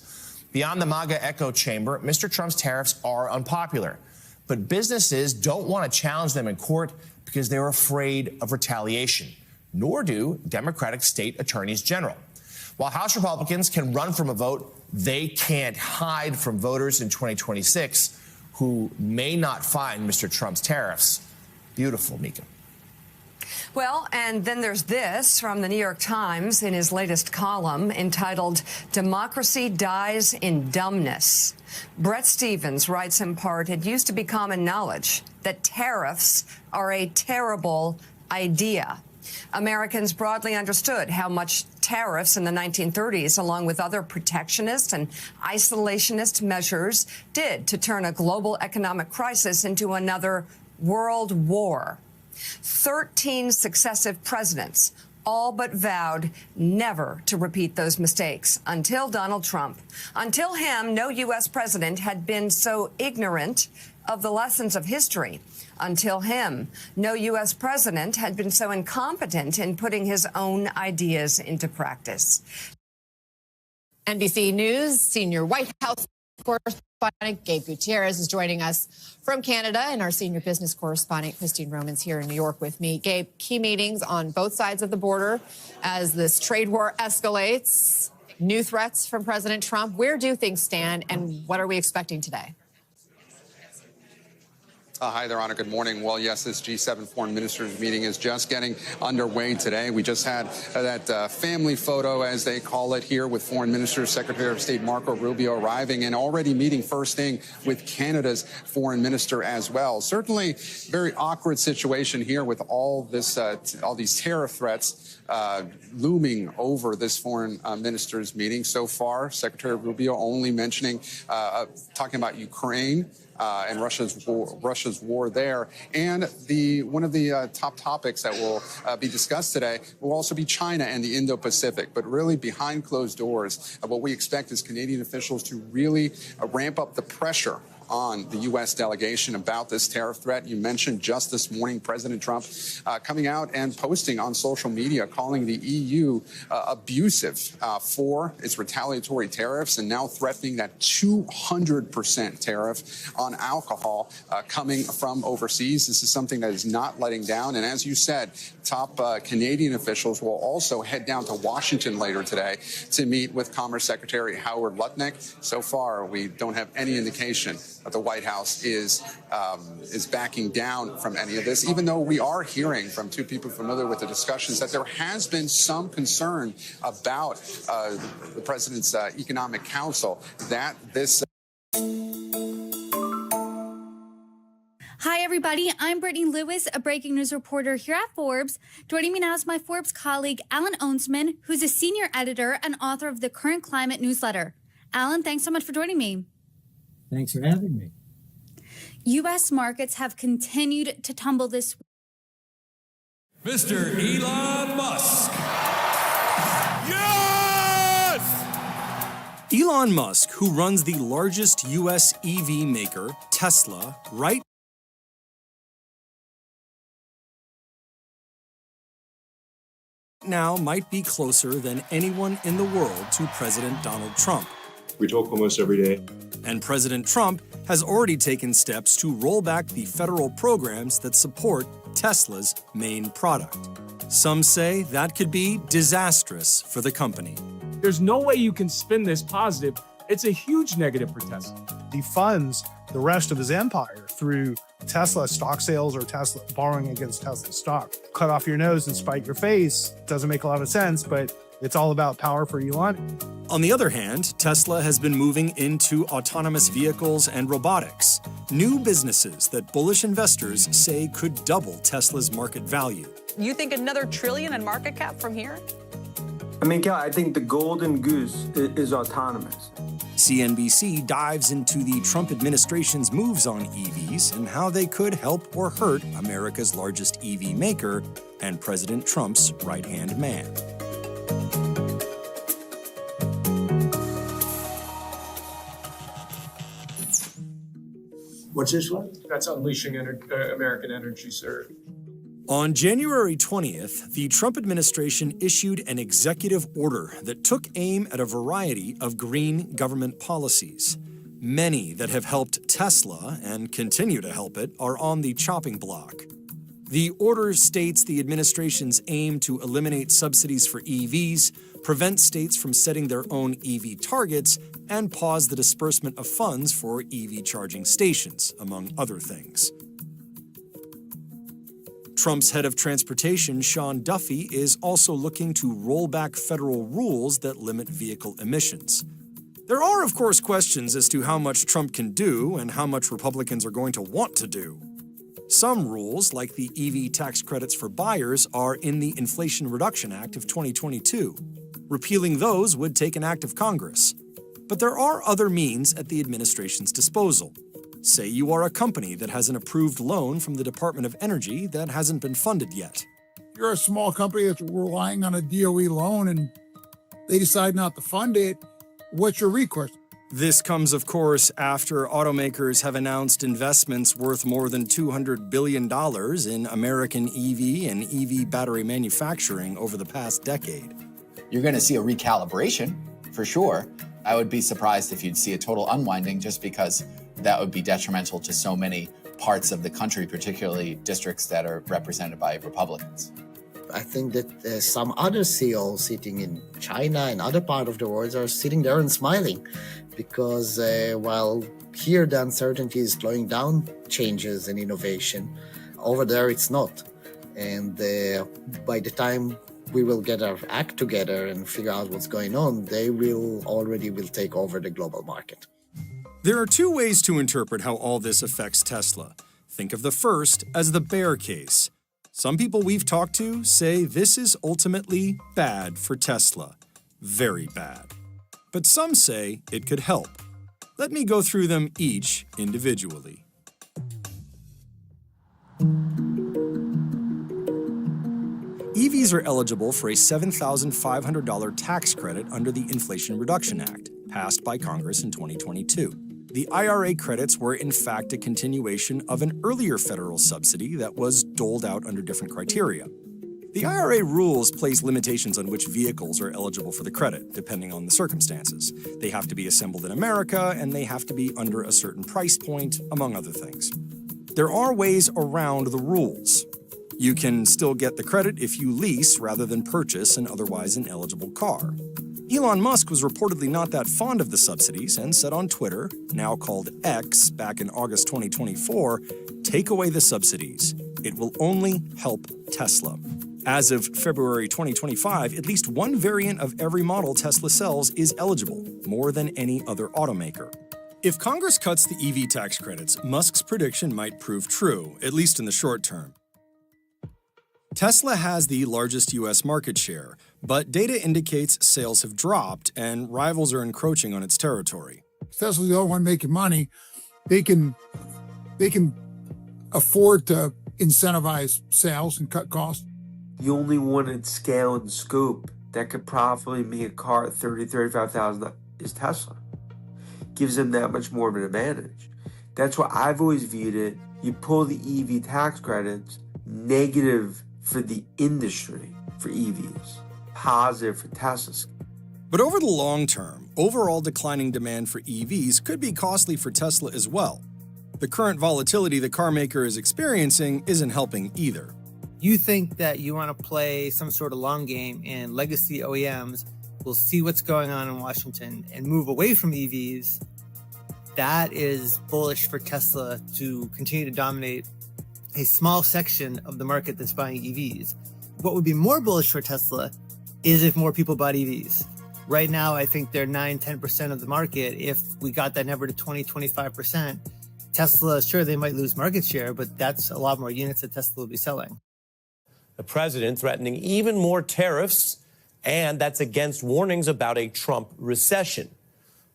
Beyond the MAGA echo chamber, Mr. Trump's tariffs are unpopular. But businesses don't want to challenge them in court because they're afraid of retaliation, nor do Democratic state attorneys general. While House Republicans can run from a vote, they can't hide from voters in 2026 who may not find Mr. Trump's tariffs beautiful, Mika. Well, and then there's this from the New York Times in his latest column entitled "Democracy Dies in Dumbness." Brett Stevens writes in part, "It used to be common knowledge that tariffs are a terrible idea. Americans broadly understood how much tariffs in the 1930s, along with other protectionist and isolationist measures, did to turn a global economic crisis into another world war. 13 successive presidents all but vowed never to repeat those mistakes until Donald Trump. Until him, no U.S. president had been so ignorant of the lessons of history. Until him, no U.S. president had been so incompetent in putting his own ideas into practice." NBC News senior White House correspondent Gabe Gutierrez is joining us from Canada, and our senior business correspondent Christine Roman's here in New York with me. Gabe, key meetings on both sides of the border as this trade war escalates. New threats from President Trump. Where do things stand, and what are we expecting today? Hi there, Anna. Good morning. Well, yes, this G7 foreign ministers meeting is just getting underway today. We just had that family photo, as they call it, here with foreign ministers, Secretary of State Marco Rubio arriving and already meeting first thing with Canada's foreign minister as well. Certainly very awkward situation here with all this, all these tariff threats looming over this foreign ministers meeting. So far, Secretary Rubio only mentioning, talking about Ukraine, and Russia's war there. And one of the top topics that will be discussed today will also be China and the Indo-Pacific. But really, behind closed doors, what we expect is Canadian officials to really ramp up the pressure on the U.S. delegation about this tariff threat. You mentioned just this morning President Trump coming out and posting on social media, calling the EU abusive for its retaliatory tariffs, and now threatening that 200% tariff on alcohol coming from overseas. This is something that is not letting down. And as you said, top Canadian officials will also head down to Washington later today to meet with Commerce Secretary Howard Lutnick. So far, we don't have any indication that the White House is backing down from any of this, even though we are hearing from two people familiar with the discussions that there has been some concern about the president's economic council that this. Hi, everybody. I'm Brittany Lewis, a breaking news reporter here at Forbes. Joining me now is my Forbes colleague, Alan Onsman, who's a senior editor and author of the Current Climate newsletter. Alan, thanks so much for joining me. Thanks for having me. U.S. markets have continued to tumble this week. Mr. Elon Musk. Elon Musk, who runs the largest U.S. EV maker, Tesla, right now might be closer than anyone in the world to President Donald Trump. We talk almost every day. And President Trump has already taken steps to roll back the federal programs that support Tesla's main product. Some say that could be disastrous for the company. There's no way you can spin this positive. It's a huge negative for Tesla. He funds the rest of his empire through Tesla stock sales or Tesla borrowing against Tesla stock. Cut off your nose and spite your face doesn't make a lot of sense, but it's all about power for Elon. On the other hand, Tesla has been moving into autonomous vehicles and robotics, new businesses that bullish investors say could double Tesla's market value. You think another $1 trillion in market cap from here? I think the golden goose is autonomous. CNBC dives into the Trump administration's moves on EVs and how they could help or hurt America's largest EV maker and President Trump's right-hand man. What's this one? That's unleashing American energy, sir. On January 20th, the Trump administration issued an executive order that took aim at a variety of green government policies. Many that have helped Tesla and continue to help it are on the chopping block. The order states the administration's aim to eliminate subsidies for EVs, prevent states from setting their own EV targets, and pause the disbursement of funds for EV charging stations, among other things. Trump's head of transportation, Sean Duffy, is also looking to roll back federal rules that limit vehicle emissions. There are, of course, questions as to how much Trump can do and how much Republicans are going to want to do. Some rules, like the EV tax credits for buyers, are in the Inflation Reduction Act of 2022. Repealing those would take an act of Congress. But there are other means at the administration's disposal. Say you are a company that has an approved loan from the Department of Energy that hasn't been funded yet. You're a small company that's relying on a DOE loan and they decide not to fund it. What's your recourse? This comes, of course, after automakers have announced investments worth more than $200 billion in American EV and EV battery manufacturing over the past decade. You're going to see a recalibration, for sure. I would be surprised if you'd see a total unwinding just because that would be detrimental to so many parts of the country, particularly districts that are represented by Republicans. I think that some other CEOs sitting in China and other parts of the world are sitting there and smiling because while here the uncertainty is slowing down changes and innovation, over there it's not. And by the time we will get our act together and figure out what's going on, they will take over the global market. There are two ways to interpret how all this affects Tesla. Think of the first as the bear case. Some people we've talked to say this is ultimately bad for Tesla. Very bad. But some say it could help. Let me go through them each individually. EVs are eligible for a $7,500 tax credit under the Inflation Reduction Act, passed by Congress in 2022. The IRA credits were in fact a continuation of an earlier federal subsidy that was doled out under different criteria. The IRA rules place limitations on which vehicles are eligible for the credit, depending on the circumstances. They have to be assembled in America, and they have to be under a certain price point, among other things. There are ways around the rules. You can still get the credit if you lease rather than purchase an otherwise ineligible car. Elon Musk was reportedly not that fond of the subsidies and said on Twitter, now called X, back in August 2024, take away the subsidies. It will only help Tesla. As of February 2025, at least one variant of every model Tesla sells is eligible, more than any other automaker. If Congress cuts the EV tax credits, Musk's prediction might prove true, at least in the short term. Tesla has the largest U.S. market share, but data indicates sales have dropped and rivals are encroaching on its territory. Tesla's the only one making money. They can they can afford to incentivize sales and cut costs. The only one in scale and scope that could profitably make a car at $35,000 is Tesla. Gives them that much more of an advantage. That's why I've always viewed it. You pull the EV tax credits, negative for the industry for EVs, positive for Teslas. But over the long term, overall declining demand for EVs could be costly for Tesla as well. The current volatility the car maker is experiencing isn't helping either. You think that you want to play some sort of long game and legacy OEMs will see what's going on in Washington and move away from EVs. That is bullish for Tesla to continue to dominate a small section of the market that's buying EVs. What would be more bullish for Tesla is if more people bought EVs. Right now, I think they're 9-10% of the market. If we got that number to 20-25%, Tesla, sure, they might lose market share, but that's a lot more units that Tesla will be selling. The president threatening even more tariffs, and that's against warnings about a Trump recession.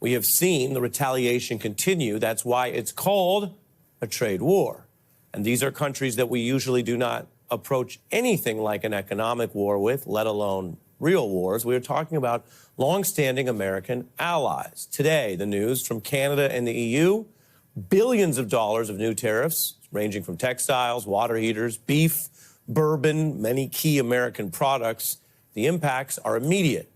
We have seen the retaliation continue. That's why it's called a trade war. And these are countries that we usually do not approach anything like an economic war with, let alone real wars. We are talking about longstanding American allies. Today, the news from Canada and the EU, billions of dollars of new tariffs, ranging from textiles, water heaters, beef, bourbon, many key American products. The impacts are immediate.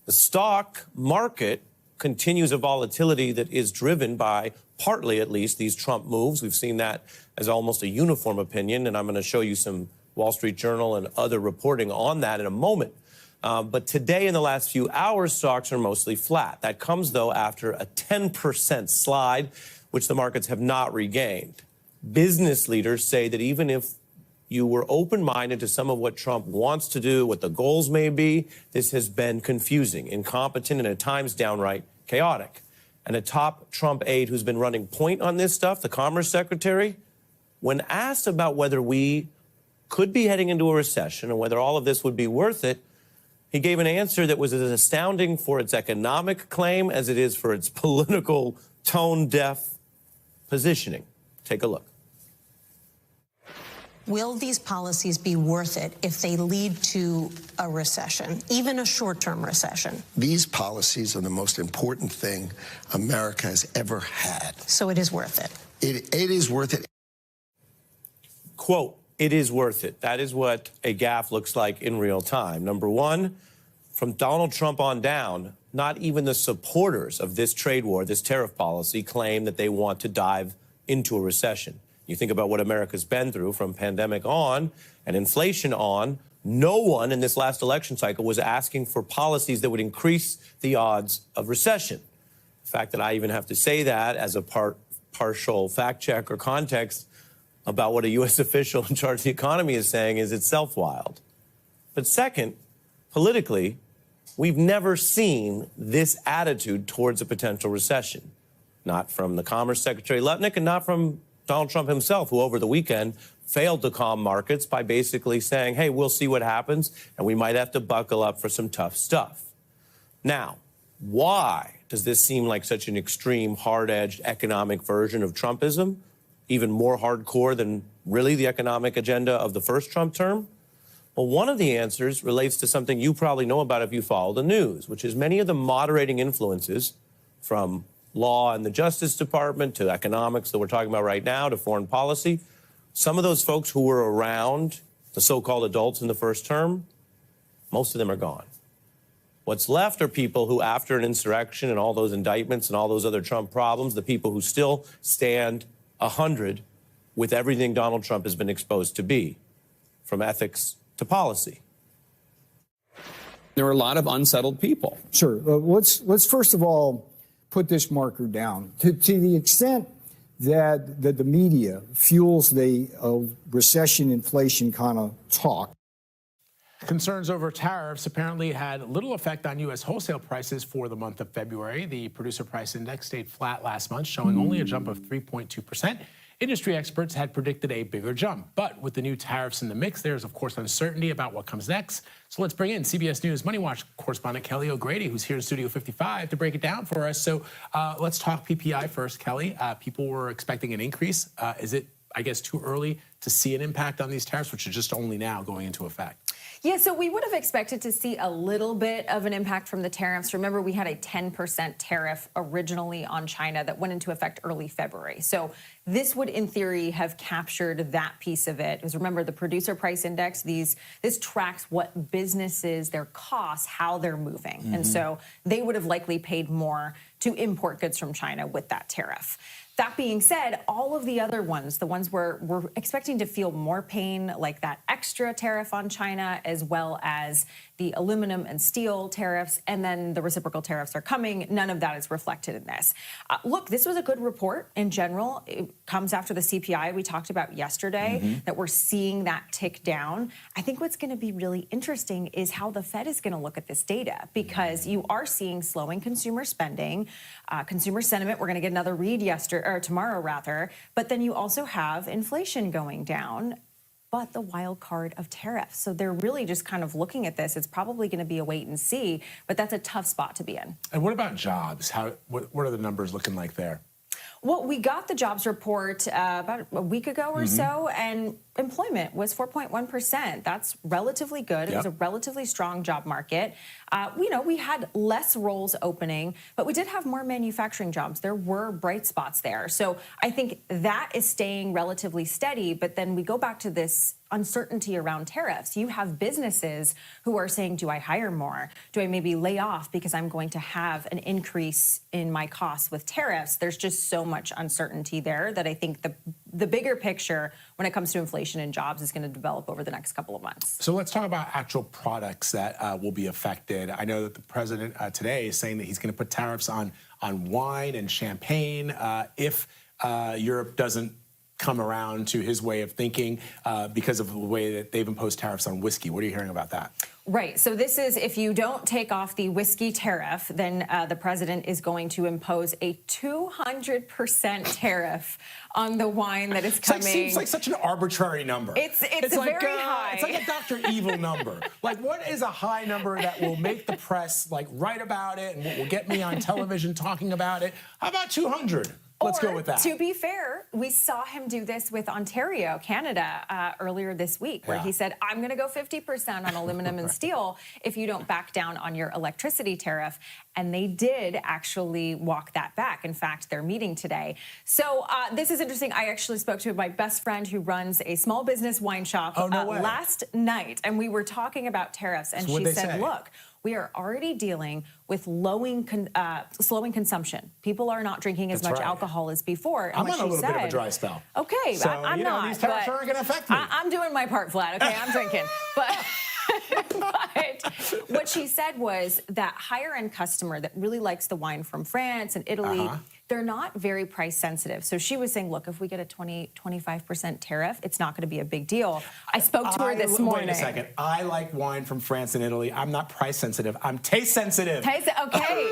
The stock market continues a volatility that is driven by, partly at least, these Trump moves. We've seen that as almost a uniform opinion, and I'm going to show you some Wall Street Journal and other reporting on that in a moment. But today, in the last few hours, stocks are mostly flat. That comes, though, after a 10% slide, which the markets have not regained. Business leaders say that even if you were open-minded to some of what Trump wants to do, what the goals may be, this has been confusing, incompetent, and at times downright chaotic. And a top Trump aide who's been running point on this stuff, the Commerce Secretary, when asked about whether we could be heading into a recession and whether all of this would be worth it, he gave an answer that was as astounding for its economic claim as it is for its political tone-deaf positioning. Take a look. Will these policies be worth it if they lead to a recession, even a short-term recession? These policies are the most important thing America has ever had. So it is worth it. It is worth it. Quote, it is worth it. That is what a gaffe looks like in real time. Number one, from Donald Trump on down, not even the supporters of this trade war, this tariff policy, claim that they want to dive into a recession. You think about what America's been through from pandemic on and inflation on. No one in this last election cycle was asking for policies that would increase the odds of recession. The fact that I even have to say that as a partial fact check or context about what a U.S. official in charge of the economy is saying is itself wild. But second, politically, we've never seen this attitude towards a potential recession. Not from the Commerce Secretary Lutnick and not from Donald Trump himself, who over the weekend failed to calm markets by basically saying, hey, we'll see what happens, and we might have to buckle up for some tough stuff. Now, why does this seem like such an extreme, hard-edged economic version of Trumpism, even more hardcore than really the economic agenda of the first Trump term? Well, one of the answers relates to something you probably know about if you follow the news, which is many of the moderating influences from law and the Justice Department to economics that we're talking about right now to foreign policy. Some of those folks who were around, the so-called adults in the first term, most of them are gone. What's left are people who, after an insurrection and all those indictments and all those other Trump problems, the people who still stand 100 with everything Donald Trump has been exposed to be, from ethics to policy. There are a lot of unsettled people. Sure. Let's first of all put this marker down. To the extent that the media fuels the recession, inflation kind of talk. Concerns over tariffs apparently had little effect on U.S. wholesale prices for the month of February. The producer price index stayed flat last month, showing only a jump of 3.2%. Industry experts had predicted a bigger jump. But with the new tariffs in the mix, there's, of course, uncertainty about what comes next. So let's bring in CBS News Money Watch correspondent Kelly O'Grady, who's here in Studio 55 to break it down for us. So let's talk PPI first, Kelly. People were expecting an increase. Is it, I guess, too early to see an impact on these tariffs, which are just only now going into effect? Yeah, so we would have expected to see a little bit of an impact from the tariffs. Remember, we had a 10% tariff originally on China that went into effect early February. So this would, in theory, have captured that piece of it. Because remember, the producer price index, this tracks what businesses, their costs, how they're moving. And so they would have likely paid more to import goods from China with that tariff. That being said, all of the other ones, the ones where we're expecting to feel more pain, like that extra tariff on China, as well as the aluminum and steel tariffs, and then the reciprocal tariffs are coming. None of that is reflected in this. Look, this was a good report in general. It comes after the CPI we talked about yesterday, that we're seeing that tick down. I think what's going to be really interesting is how the Fed is going to look at this data, because you are seeing slowing consumer spending, consumer sentiment. We're going to get another read tomorrow rather, but then you also have inflation going down, but the wild card of tariffs. So they're really just kind of looking at this. It's probably going to be a wait and see, but that's a tough spot to be in. And what about jobs? What are the numbers looking like there? Well, we got the jobs report about a week ago or so, and employment was 4.1%. That's relatively good. It was a relatively strong job market. We had less roles opening, but we did have more manufacturing jobs. There were bright spots there. So I think that is staying relatively steady. But then we go back to this uncertainty around tariffs. You have businesses who are saying, do I hire more? Do I maybe lay off because I'm going to have an increase in my costs with tariffs? There's just so much uncertainty there that I think the bigger picture when it comes to inflation and jobs is going to develop over the next couple of months. So let's talk about actual products that will be affected. I know that the president today is saying that he's going to put tariffs on wine and champagne if Europe doesn't come around to his way of thinking because of the way that they've imposed tariffs on whiskey. What are you hearing about that? Right. So this is, if you don't take off the whiskey tariff, then the president is going to impose a 200% tariff on the wine that is coming. It seems like such an arbitrary number. It's like, very high. It's like a Dr. Evil number. Like, what is a high number that will make the press write about it and will get me on television talking about it? How about 200? Let's go with that. To be fair, we saw him do this with Ontario, Canada, earlier this week, where he said, I'm going to go 50% on aluminum and steel if you don't back down on your electricity tariff. And they did actually walk that back. In fact, they're meeting today. So this is interesting. I actually spoke to my best friend who runs a small business wine shop last night, and we were talking about tariffs. And she said, look, we are already dealing with slowing consumption. People are not drinking as much alcohol as before. And I'm on a little bit of a dry spell. Okay, so, I'm not. These tariffs aren't going to affect me. I'm doing my part, Vlad. Okay, I'm drinking. But what she said was that higher-end customer that really likes the wine from France and Italy, they're not very price sensitive. So she was saying, look, if we get a 25% tariff, it's not going to be a big deal. I spoke to her this morning. Wait a second. I like wine from France and Italy. I'm not price sensitive. I'm taste sensitive. Okay.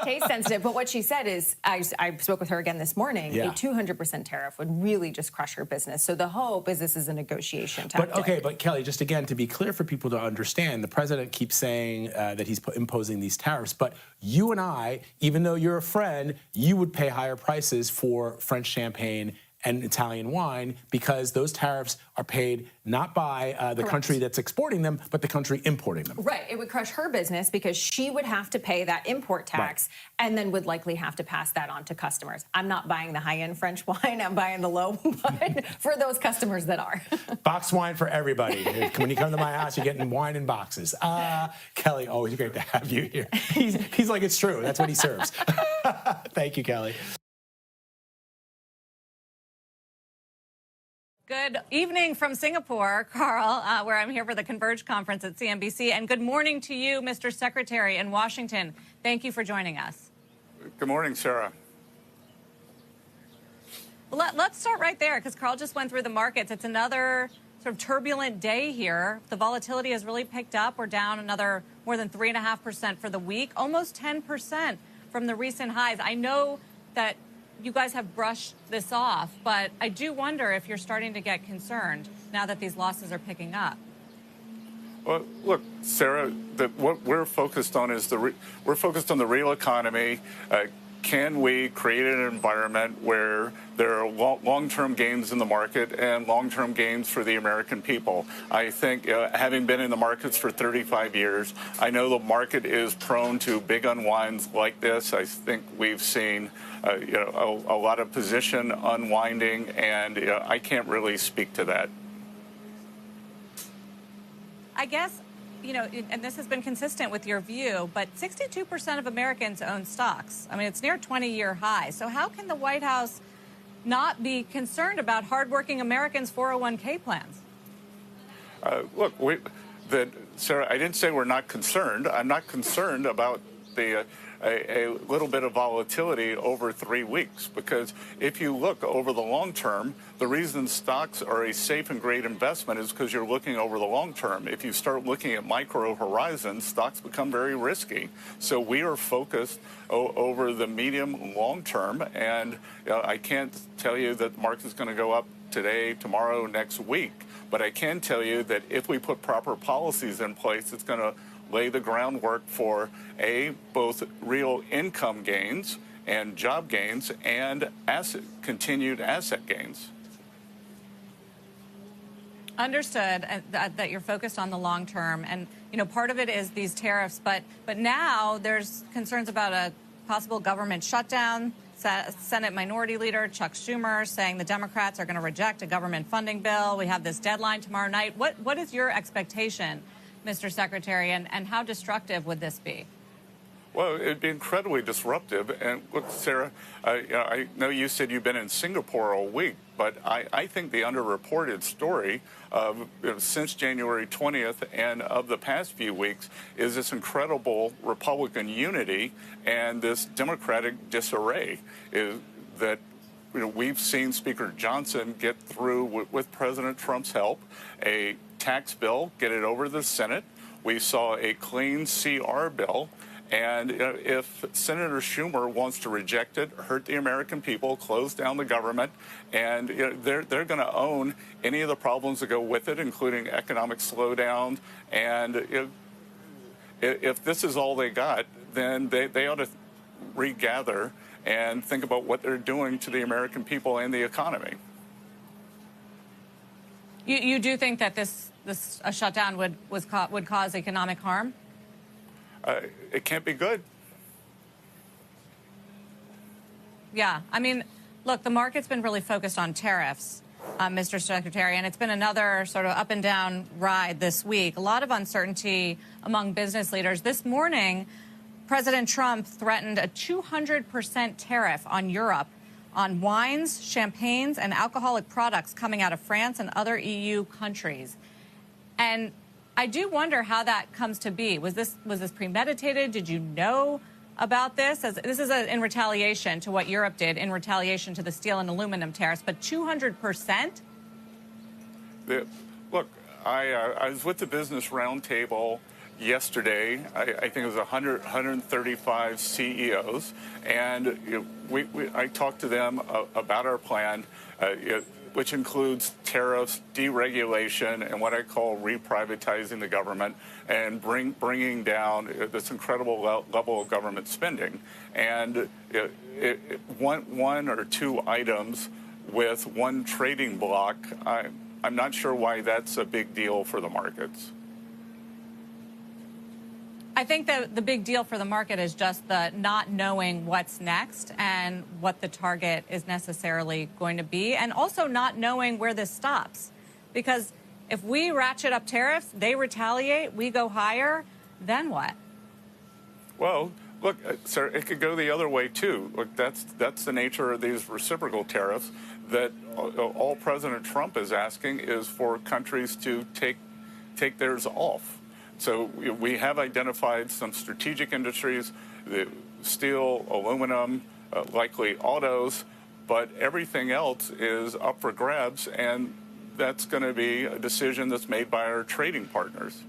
Taste sensitive. But what she said is, I spoke with her again this morning, a 200% tariff would really just crush her business. So the hope is this is a negotiation tactic. But Kelly, just again, to be clear for people to understand, the president keeps saying that he's imposing these tariffs, but you and I, even though you're a friend, you would pay higher prices for French champagne and Italian wine because those tariffs are paid not by the country that's exporting them, but the country importing them. Right. It would crush her business because she would have to pay that import tax and then would likely have to pass that on to customers. I'm not buying the high-end French wine. I'm buying the low wine for those customers that are. Box wine for everybody. When you come to my house, you're getting wine in boxes. Kelly, always great to have you here. He's like, it's true. That's what he serves. Thank you, Kelly. Good evening from Singapore, Carl, where I'm here for the Converge conference at CNBC. And good morning to you, Mr. Secretary in Washington. Thank you for joining us. Good morning, Sarah. Well, let's start right there, because Carl just went through the markets. It's another sort of turbulent day here. The volatility has really picked up. We're down another more than 3.5% for the week, almost 10% from the recent highs. I know that you guys have brushed this off, but I do wonder if you're starting to get concerned now that these losses are picking up. Well, look, Sarah, what we're focused on is we're focused on the real economy. Can we create an environment where there are long-term gains in the market and long-term gains for the American people? I think, having been in the markets for 35 years, I know the market is prone to big unwinds like this. I think we've seen a lot of position unwinding, and I can't really speak to that. I guess, and this has been consistent with your view, but 62% of Americans own stocks. I mean, it's near 20-year high. So how can the White House not be concerned about hardworking Americans' 401k plans? Look, Sarah, I didn't say we're not concerned. I'm not concerned about a little bit of volatility over 3 weeks, because if you look over the long term, the reason stocks are a safe and great investment is because you're looking over the long term. If you start looking at micro horizons, stocks become very risky. So we are focused over the medium long term, and I can't tell you that the market's going to go up today, tomorrow, next week, but I can tell you that if we put proper policies in place, it's going to lay the groundwork for both real income gains and job gains and continued asset gains. Understood that you're focused on the long term, and part of it is these tariffs, but now there's concerns about a possible government shutdown. Senate Minority Leader Chuck Schumer saying the Democrats are going to reject a government funding bill. We have this deadline tomorrow night. What is your expectation, Mr. Secretary, and how destructive would this be? Well, it'd be incredibly disruptive. And look, Sarah, I know you said you've been in Singapore all week, but I think the underreported story of since January 20th and of the past few weeks is this incredible Republican unity and this Democratic disarray. That we've seen Speaker Johnson get through with President Trump's help a tax bill, get it over the Senate. We saw a clean CR bill. And if Senator Schumer wants to reject it, hurt the American people, close down the government, and they're going to own any of the problems that go with it, including economic slowdown. And if this is all they got, then they ought to regather and think about what they're doing to the American people and the economy. You do think that a shutdown would cause economic harm? It can't be good. Yeah. I mean, look, the market's been really focused on tariffs, Mr. Secretary, and it's been another sort of up and down ride this week. A lot of uncertainty among business leaders. This morning, President Trump threatened a 200% tariff on Europe on wines, champagnes, and alcoholic products coming out of France and other EU countries. And I do wonder how that comes to be. Was this premeditated? Did you know about this? This is in retaliation to what Europe did, in retaliation to the steel and aluminum tariffs, but 200%? Look, I was with the Business Roundtable yesterday. I think it was 135 CEOs, and I talked to them about our plan, which includes tariffs, deregulation, and what I call reprivatizing the government, and bringing down this incredible level of government spending. And one or two items with one trading block, I'm not sure why that's a big deal for the markets. I think that the big deal for the market is just the not knowing what's next and what the target is necessarily going to be, and also not knowing where this stops. Because if we ratchet up tariffs, they retaliate, we go higher, then what? Well, look, sir, it could go the other way, too. Look, that's the nature of these reciprocal tariffs, that all President Trump is asking is for countries to take theirs off. So we have identified some strategic industries, the steel, aluminum, likely autos, but everything else is up for grabs, and that's going to be a decision that's made by our trading partners.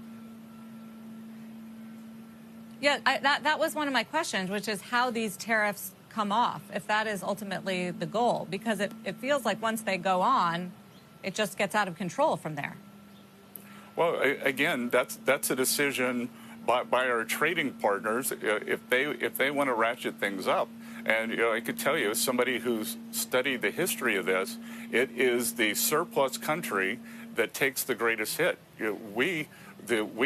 Yeah, that was one of my questions, which is how these tariffs come off if that is ultimately the goal? Because it feels like once they go on, it just gets out of control from there. Well, again, that's a decision by our trading partners if they want to ratchet things up. And I could tell you, as somebody who's studied the history of this, it is the surplus country that takes the greatest hit. We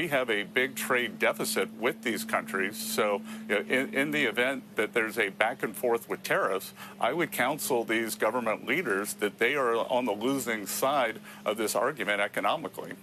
have a big trade deficit with these countries. So in the event that there's a back and forth with tariffs, I would counsel these government leaders that they are on the losing side of this argument economically.